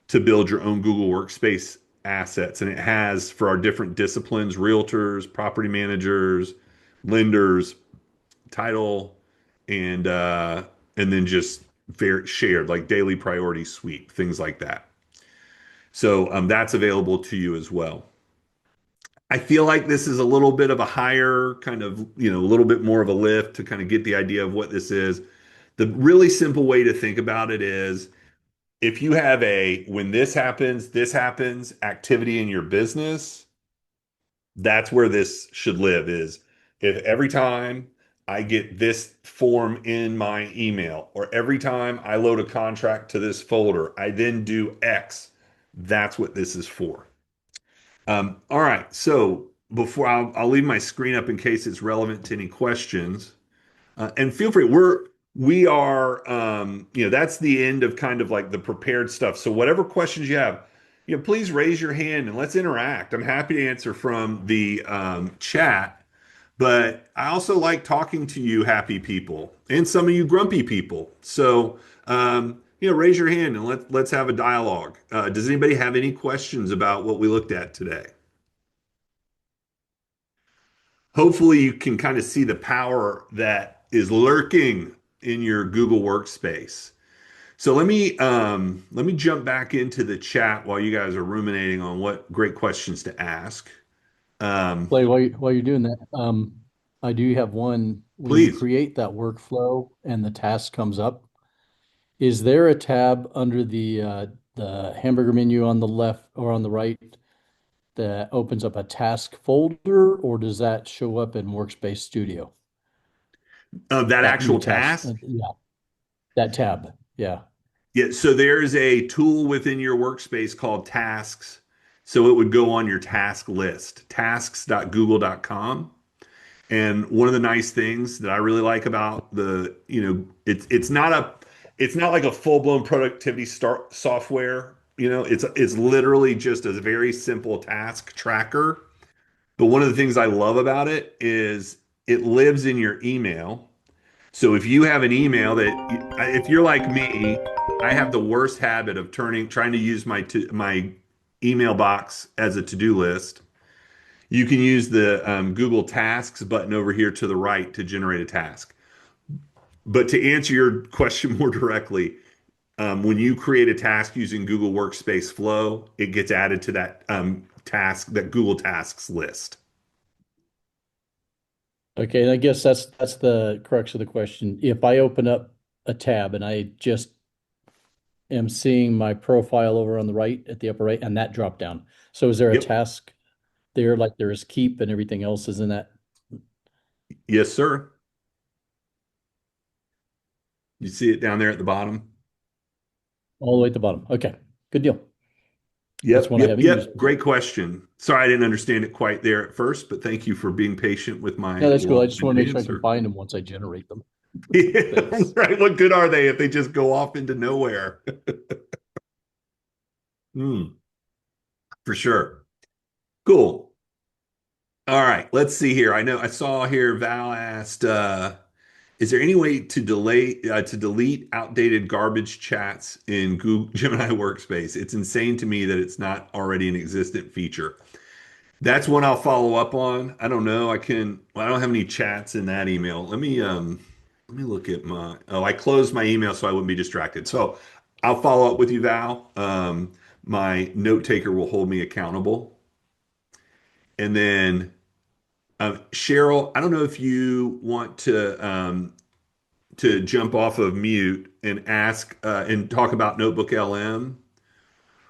to build your own Google Workspace assets. And it has for our different disciplines, realtors, property managers, lenders, title, and then just very shared like daily priority suite, things like that. So that's available to you as well. I feel like this is a little bit of a higher kind of, a little bit more of a lift to kind of get the idea of what this is. The really simple way to think about it is if you have a when this happens activity in your business, that's where this should live is if every time I get this form in my email or every time I load a contract to this folder, I then do X. That's what this is for. All right. So before I'll leave my screen up in case it's relevant to any questions. And feel free. We are that's the end of kind of like the prepared stuff. So whatever questions you have, please raise your hand and let's interact. I'm happy to answer from the chat, but I also like talking to you happy people and some of you grumpy people. So raise your hand and let's have a dialogue. Does anybody have any questions about what we looked at today? Hopefully you can kind of see the power that is lurking in your Google Workspace. So let me jump back into the chat while you guys are ruminating on what great questions to ask. Um, Clay, while you're doing that, I do have one. When you Please. create that workflow and the task comes up, is there a tab under the hamburger menu on the left or on the right that opens up a task folder, or does that show up in Workspace Studio? That That new actual task, task. yeah, that tab, yeah. Yeah, so there's a tool within your workspace called Tasks. So it would go on your task list, tasks.google.com. And one of the nice things that I really like about it's not like a full-blown productivity start software. It's literally just a very simple task tracker. But one of the things I love about it is it lives in your email. So if you have an email if you're like me, I have the worst habit of trying to use my email box as a to-do list. You can use the Google Tasks button over here to the right to generate a task. But to answer your question more directly, when you create a task using Google Workspace Flow, it gets added to that that Google Tasks list. Okay, and I guess that's the crux of the question. If I open up a tab and I just am seeing my profile over on the right at the upper right and that drop down. So is there a Yep. task there like there is keep and everything else is in that Yes, sir. You see it down there at the bottom? all the way at the bottom? Okay, good deal. That's Yep, one I yep, haven't used. yep. Great question. Sorry, I didn't understand it quite there at first, but thank you for being patient with my Yeah, that's cool. I just want to long-winded make sure I can answer. find them once I generate them. Yeah, Thanks. right. What good are they if they just go off into nowhere? Hmm, for sure. Cool. All right, let's see here. I know I saw here Val asked, is there any way to delete outdated garbage chats in Google Gemini Workspace? It's insane to me that it's not already an existent feature. That's one I'll follow up on. I don't know. I don't have any chats in that email. Let me look at my, oh, I closed my email so I wouldn't be distracted. So I'll follow up with you, Val. My note taker will hold me accountable. And then Cheryl, I don't know if you want to jump off of mute and ask and talk about Notebook LM.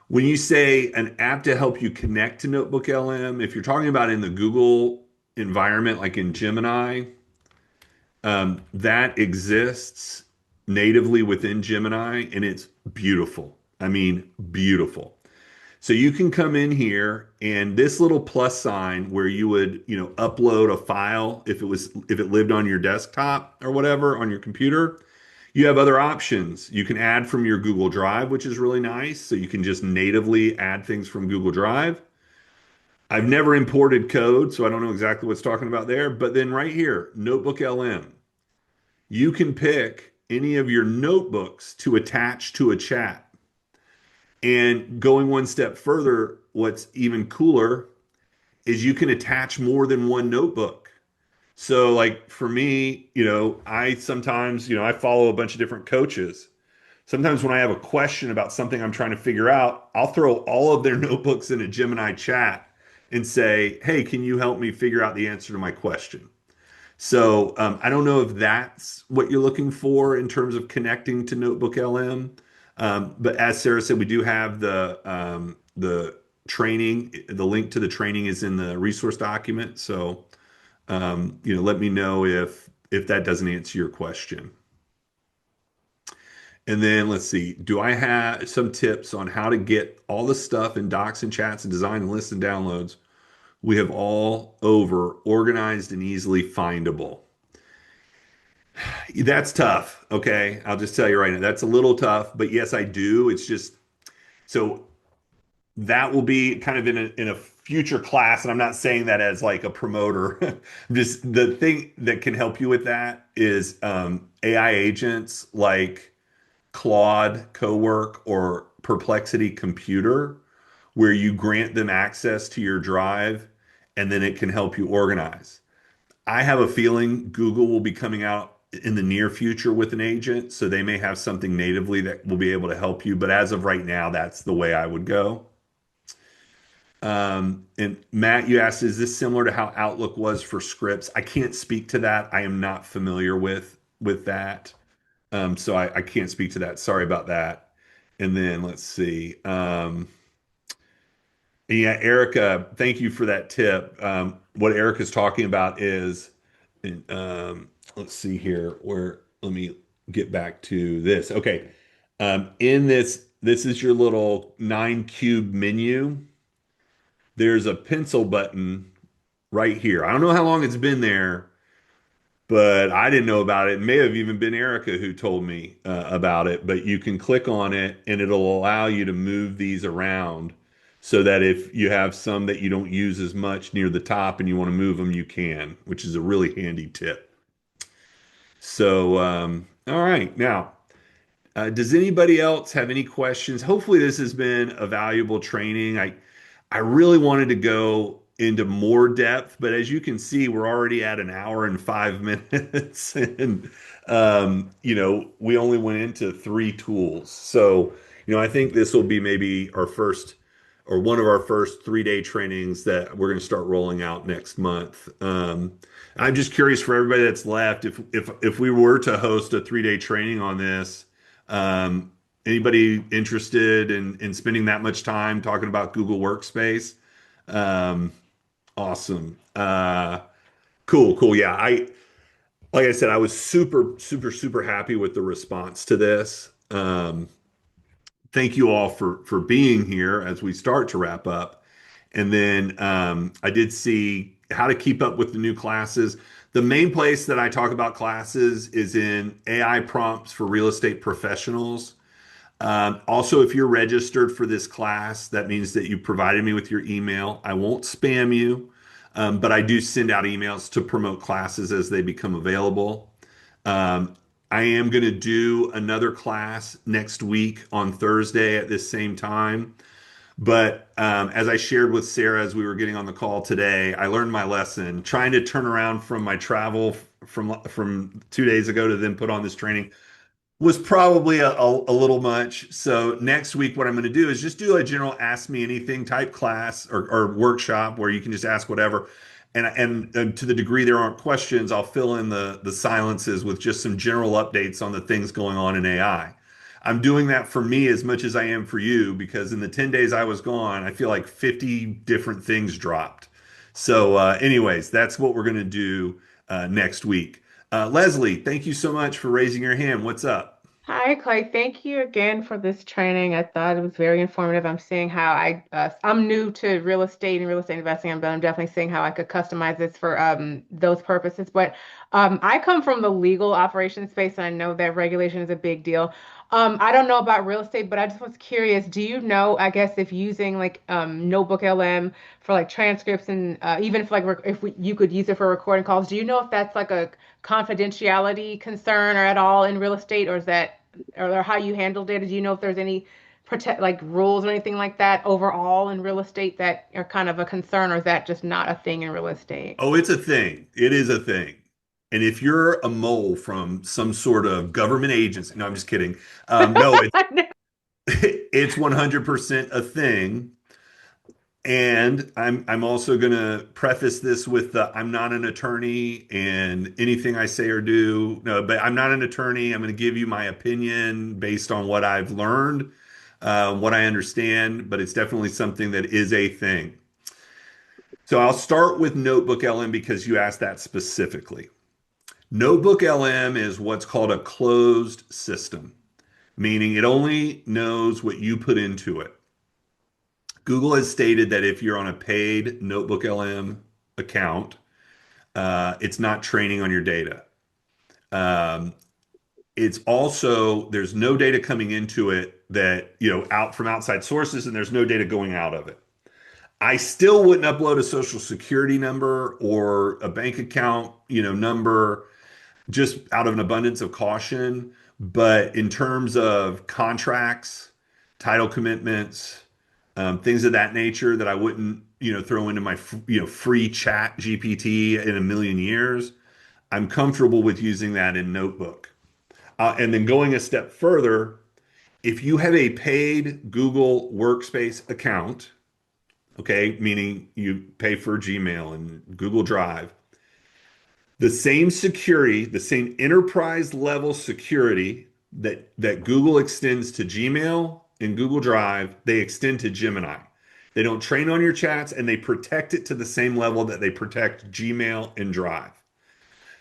When you say an app to help you connect to Notebook LM, if you're talking about in the Google environment, like in Gemini, that exists natively within Gemini and it's beautiful. I mean, beautiful. So you can come in here and this little plus sign where you would, upload a file if it lived on your desktop or whatever on your computer, you have other options. You can add from your Google Drive, which is really nice. So you can just natively add things from Google Drive. I've never imported code, so I don't know exactly what's talking about there. But then right here, Notebook LM, you can pick any of your notebooks to attach to a chat. And going one step further, what's even cooler is you can attach more than one notebook. So like for me, I sometimes, I follow a bunch of different coaches. Sometimes when I have a question about something I'm trying to figure out, I'll throw all of their notebooks in a Gemini chat and say, "Hey, can you help me figure out the answer to my question?" So I don't know if that's what you're looking for in terms of connecting to Notebook LM. But as Sarah said, we do have the training. The link to the training is in the resource document. So let me know if that doesn't answer your question. And then let's see, do I have some tips on how to get all the stuff in docs and chats and design and lists and downloads we have all over organized and easily findable? That's tough. Okay. I'll just tell you right now, that's a little tough, but yes, I do. It's just so that will be kind of in a future class. And I'm not saying that as like a promoter. Just the thing that can help you with that is AI agents like Claude Cowork or Perplexity Computer, where you grant them access to your drive and then it can help you organize. I have a feeling Google will be coming out in the near future with an agent, so they may have something natively that will be able to help you. But as of right now, that's the way I would go. And Matt, you asked, is this similar to how Outlook was for scripts? I can't speak to that. I am not familiar with that. So I can't speak to that. Sorry about that. And then let's see. Yeah, Erica, thank you for that tip. What Erica's talking about is, let's see here, let me get back to this. Okay. In this is your little 9 cube menu. There's a pencil button right here. I don't know how long it's been there, but I didn't know about it. It may have even been Erica who told me about it. But you can click on it and it'll allow you to move these around so that if you have some that you don't use as much near the top and you want to move them, you can, which is a really handy tip. So, all right. Now, does anybody else have any questions? Hopefully, this has been a valuable training. I really wanted to go into more depth, but as you can see, we're already at an hour and 5 minutes, and we only went into 3 tools. So, I think this will be maybe our first or one of our first 3-day trainings that we're going to start rolling out next month. I'm just curious for everybody that's left, if we were to host a 3-day training on this, anybody interested in spending that much time talking about Google Workspace? Um, awesome. Cool, cool. Yeah, like I said, I was super, super, super happy with the response to this. Thank you all for being here as we start to wrap up. And then I did see how to keep up with the new classes. The main place that I talk about classes is in AI prompts for real estate professionals. Also, if you're registered for this class, that means that you provided me with your email. I won't spam you. but I do send out emails to promote classes as they become available. Um, I am going to do another class next week on Thursday at this same time. But as I shared with Sarah as we were getting on the call today, I learned my lesson. Trying to turn around from my travel from 2 days ago to then put on this training was probably a little much. So next week, what I'm going to do is just do a general ask me anything type class or workshop where you can just ask whatever. And to the degree there aren't questions, I'll fill in the silences with just some general updates on the things going on in AI. I'm doing that for me as much as I am for you because in the 10 days I was gone, I feel like 50 different things dropped. So, anyways, that's what we're going to do next week. Leslie, thank you so much for raising your hand. What's up? Hi, Clay. Thank you again for this training. I thought it was very informative. I'm seeing how I'm new to real estate and real estate investing, but I'm definitely seeing how I could customize this for those purposes. But I come from the legal operations space, and I know that regulation is a big deal. I don't know about real estate, but I just was curious. Do you know, I guess, if using like Notebook LM for like transcripts and even if you could use it for recording calls, do you know if that's like a confidentiality concern or at all in real estate, or is that or how you handled it? Do you know if there's any protect like rules or anything like that overall in real estate that are kind of a concern, or is that just not a thing in real estate? Oh, it's a thing. It is a thing. And if you're a mole from some sort of government agency, no, I'm just kidding. No, it's 100% a thing. And I'm also going to preface this with I'm not an attorney and anything I say or do, no, but I'm not an attorney. I'm going to give you my opinion based on what I've learned, what I understand, but it's definitely something that is a thing. So I'll start with Notebook LM because you asked that specifically. Notebook LM is what's called a closed system, meaning it only knows what you put into it. Google has stated that if you're on a paid Notebook LM account, it's not training on your data. Um, it's also, there's no data coming into it that, out from outside sources, and there's no data going out of it. I still wouldn't upload a social security number or a bank account, number just out of an abundance of caution. But in terms of contracts, title commitments, things of that nature that I wouldn't, throw into my, free chat GPT in a million years, I'm comfortable with using that in Notebook. And then going a step further, if you have a paid Google Workspace account, okay, meaning you pay for Gmail and Google Drive, the same security, the same enterprise level security that Google extends to Gmail and Google Drive, they extend to Gemini. They don't train on your chats and they protect it to the same level that they protect Gmail and Drive.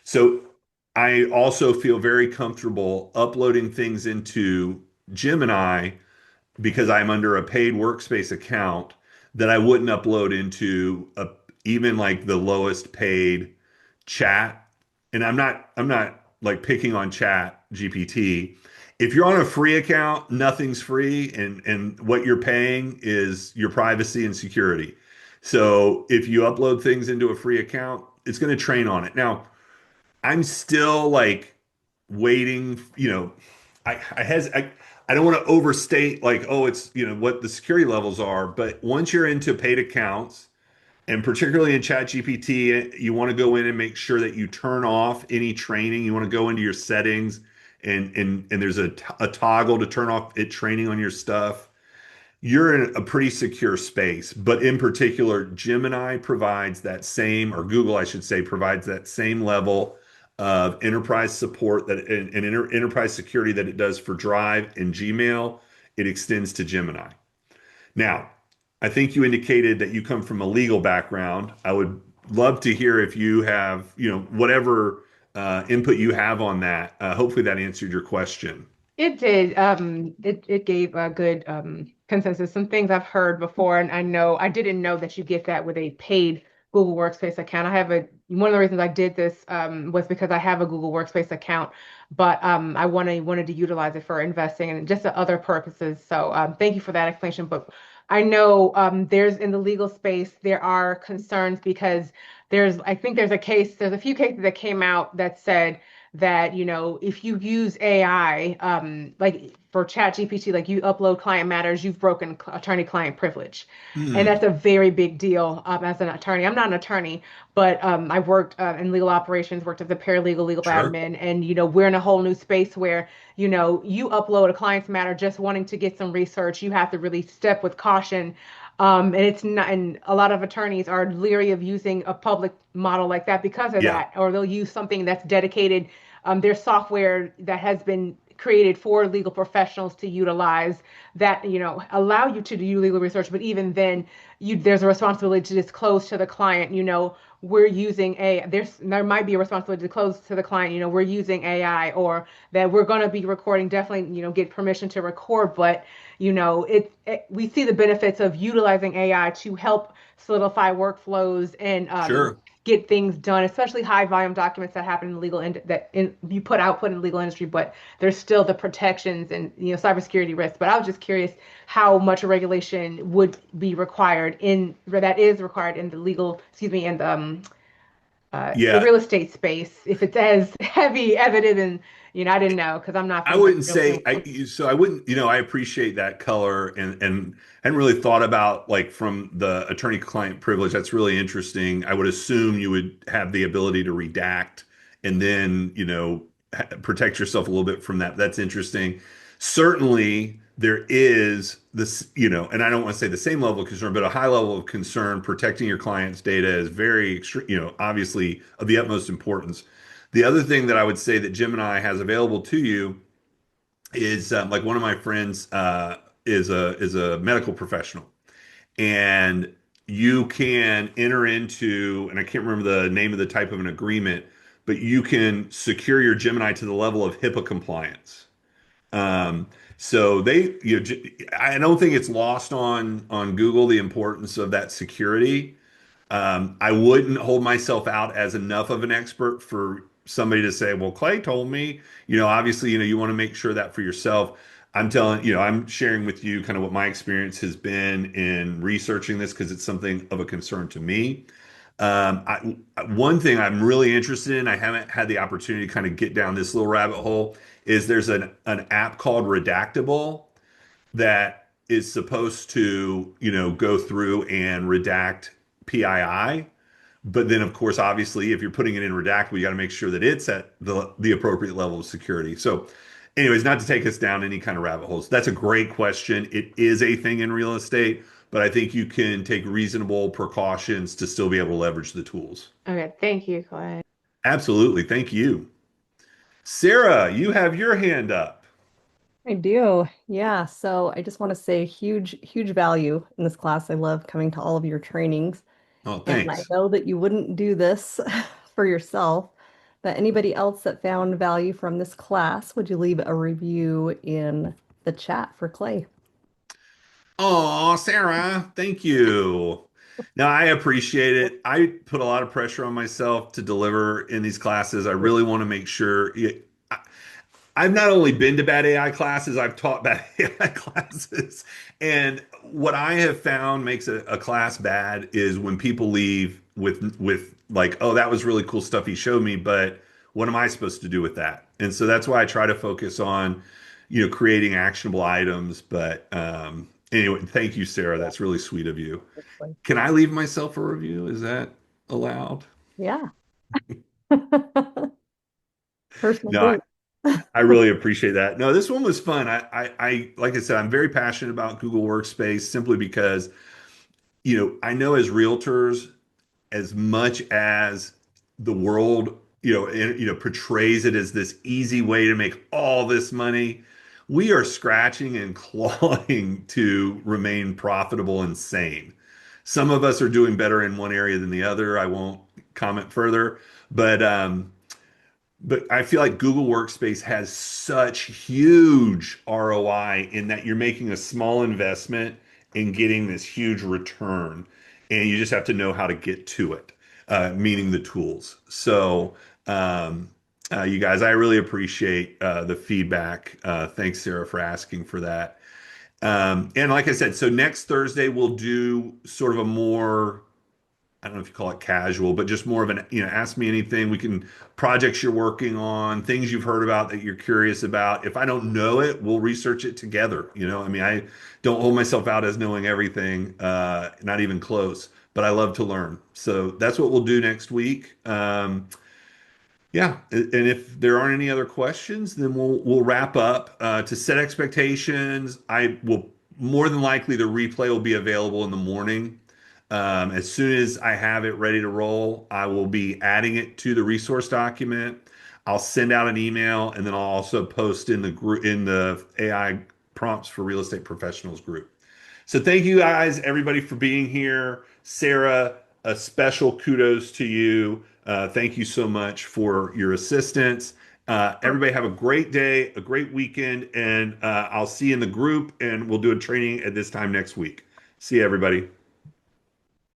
So I also feel very comfortable uploading things into Gemini because I'm under a paid workspace account that I wouldn't upload into even like the lowest paid chat. And I'm not like picking on chat GPT. If you're on a free account, nothing's free and what you're paying is your privacy and security. So if you upload things into a free account, it's going to train on it. Now, I'm still like waiting, I don't want to overstate like, oh, it's, what the security levels are, but once you're into paid accounts, and particularly in ChatGPT, you want to go in and make sure that you turn off any training. You want to go into your settings and there's a toggle to turn off it training on your stuff. You're in a pretty secure space, but in particular, Gemini provides that same, or Google, I should say, provides that same level of enterprise support and enterprise security that it does for Drive and Gmail. It extends to Gemini. Now, I think you indicated that you come from a legal background. I would love to hear if you have, whatever input you have on that. Hopefully that answered your question. It did. It gave a good consensus. Some things I've heard before, and I didn't know that you get that with a paid Google Workspace account. One of the reasons I did this was because I have a Google Workspace account, but I wanted to utilize it for investing and just other purposes. So thank you for that explanation. But I know there's in the legal space, there are concerns because I think there's a few cases that came out that said that, if you use AI, like for ChatGPT, like you upload client matters, you've broken attorney-client privilege. And Hmm. that's a very big deal as an attorney. I'm not an attorney, but I've worked in legal operations, worked as a paralegal, legal Sure. admin, and we're in a whole new space where you upload a client's matter just wanting to get some research. You have to really step with caution. And it's not, and a lot of attorneys are leery of using a public model like that because of Yeah. that, or they'll use something that's dedicated. There's software that has been created for legal professionals to utilize that, allow you to do legal research. But even then, there's a responsibility to disclose to the client, we're using there might be a responsibility to disclose to the client, we're using AI, or that we're going to be recording, definitely, get permission to record. But, we see the benefits of utilizing AI to help solidify workflows and Sure. get things done, especially high volume documents that happen in the you put in the legal industry, but there's still the protections and cybersecurity risks. But I was just curious how much regulation would be required that is required in the legal, excuse me, in the Yeah. real estate space, if it's as heavy evident. And I didn't know because I'm not I familiar wouldn't with real estate say law. I wouldn't, I appreciate that color and hadn't really thought about like from the attorney-client privilege. That's really interesting. I would assume you would have the ability to redact and then, protect yourself a little bit from that. That's interesting. Certainly there is this, and I don't want to say the same level of concern, but a high level of concern. Protecting your client's data is very, obviously of the utmost importance. The other thing that I would say that Gemini has available to you is like one of my friends is a medical professional, and you can enter into, and I can't remember the name of the type of an agreement, but you can secure your Gemini to the level of HIPAA compliance. Um, so I don't think it's lost on Google the importance of that security. I wouldn't hold myself out as enough of an expert for somebody to say, well, Clay told me, obviously, you want to make sure that for yourself. I'm sharing with you kind of what my experience has been in researching this because it's something of a concern to me. One thing I'm really interested in, I haven't had the opportunity to kind of get down this little rabbit hole, is there's an app called Redactable that is supposed to, go through and redact PII. But then, of course, obviously, if you're putting it in redactable, you got to make sure that it's at the appropriate level of security. So, anyways, not to take us down any kind of rabbit holes. That's a great question. It is a thing in real estate, but I think you can take reasonable precautions to still be able to leverage the tools. Okay, thank you, Clay. Absolutely. Thank you. Sarah, you have your hand up. I do. Yeah. So I just want to say huge, huge value in this class. I love coming to all of your trainings. Oh, And I thanks. know that you wouldn't do this for yourself, but anybody else that found value from this class, would you leave a review in the chat for Clay? Oh, Sarah, thank you. No, I appreciate it. I put a lot of pressure on myself to deliver in these classes. I really want to make sure. I've not only been to bad AI classes, I've taught bad AI classes. And what I have found makes a class bad is when people leave with like, oh, that was really cool stuff he showed me, but what am I supposed to do with that? And so that's why I try to focus on, creating actionable items. But anyway, thank you, Sarah. That's really sweet of you. Can I leave myself a review? Is that allowed? Yeah. Personal No, boost. I really appreciate that. No, this one was fun. Like I said, I'm very passionate about Google Workspace simply because, I know as realtors, as much as the world, portrays it as this easy way to make all this money, we are scratching and clawing to remain profitable and sane. Some of us are doing better in one area than the other. I won't comment further, but I feel like Google Workspace has such huge ROI in that you're making a small investment and getting this huge return, and you just have to know how to get to it, meaning the tools. So, you guys, I really appreciate the feedback. Thanks, Sarah, for asking for that. And like I said, so next Thursday we'll do sort of a more, I don't know if you call it casual, but just more of an, ask me anything. We can projects you're working on, things you've heard about that you're curious about. If I don't know it, we'll research it together. I mean, I don't hold myself out as knowing everything, not even close, but I love to learn. So that's what we'll do next week. Yeah, and if there aren't any other questions, then we'll wrap up. To set expectations, I will more than likely the replay will be available in the morning. As soon as I have it ready to roll, I will be adding it to the resource document. I'll send out an email, and then I'll also post in the group in the AI prompts for real estate professionals group. So thank you guys, everybody, for being here. Sarah, a special kudos to you. Thank you so much for your assistance. Everybody have a great day, a great weekend, and I'll see you in the group, and we'll do a training at this time next week. See you, everybody.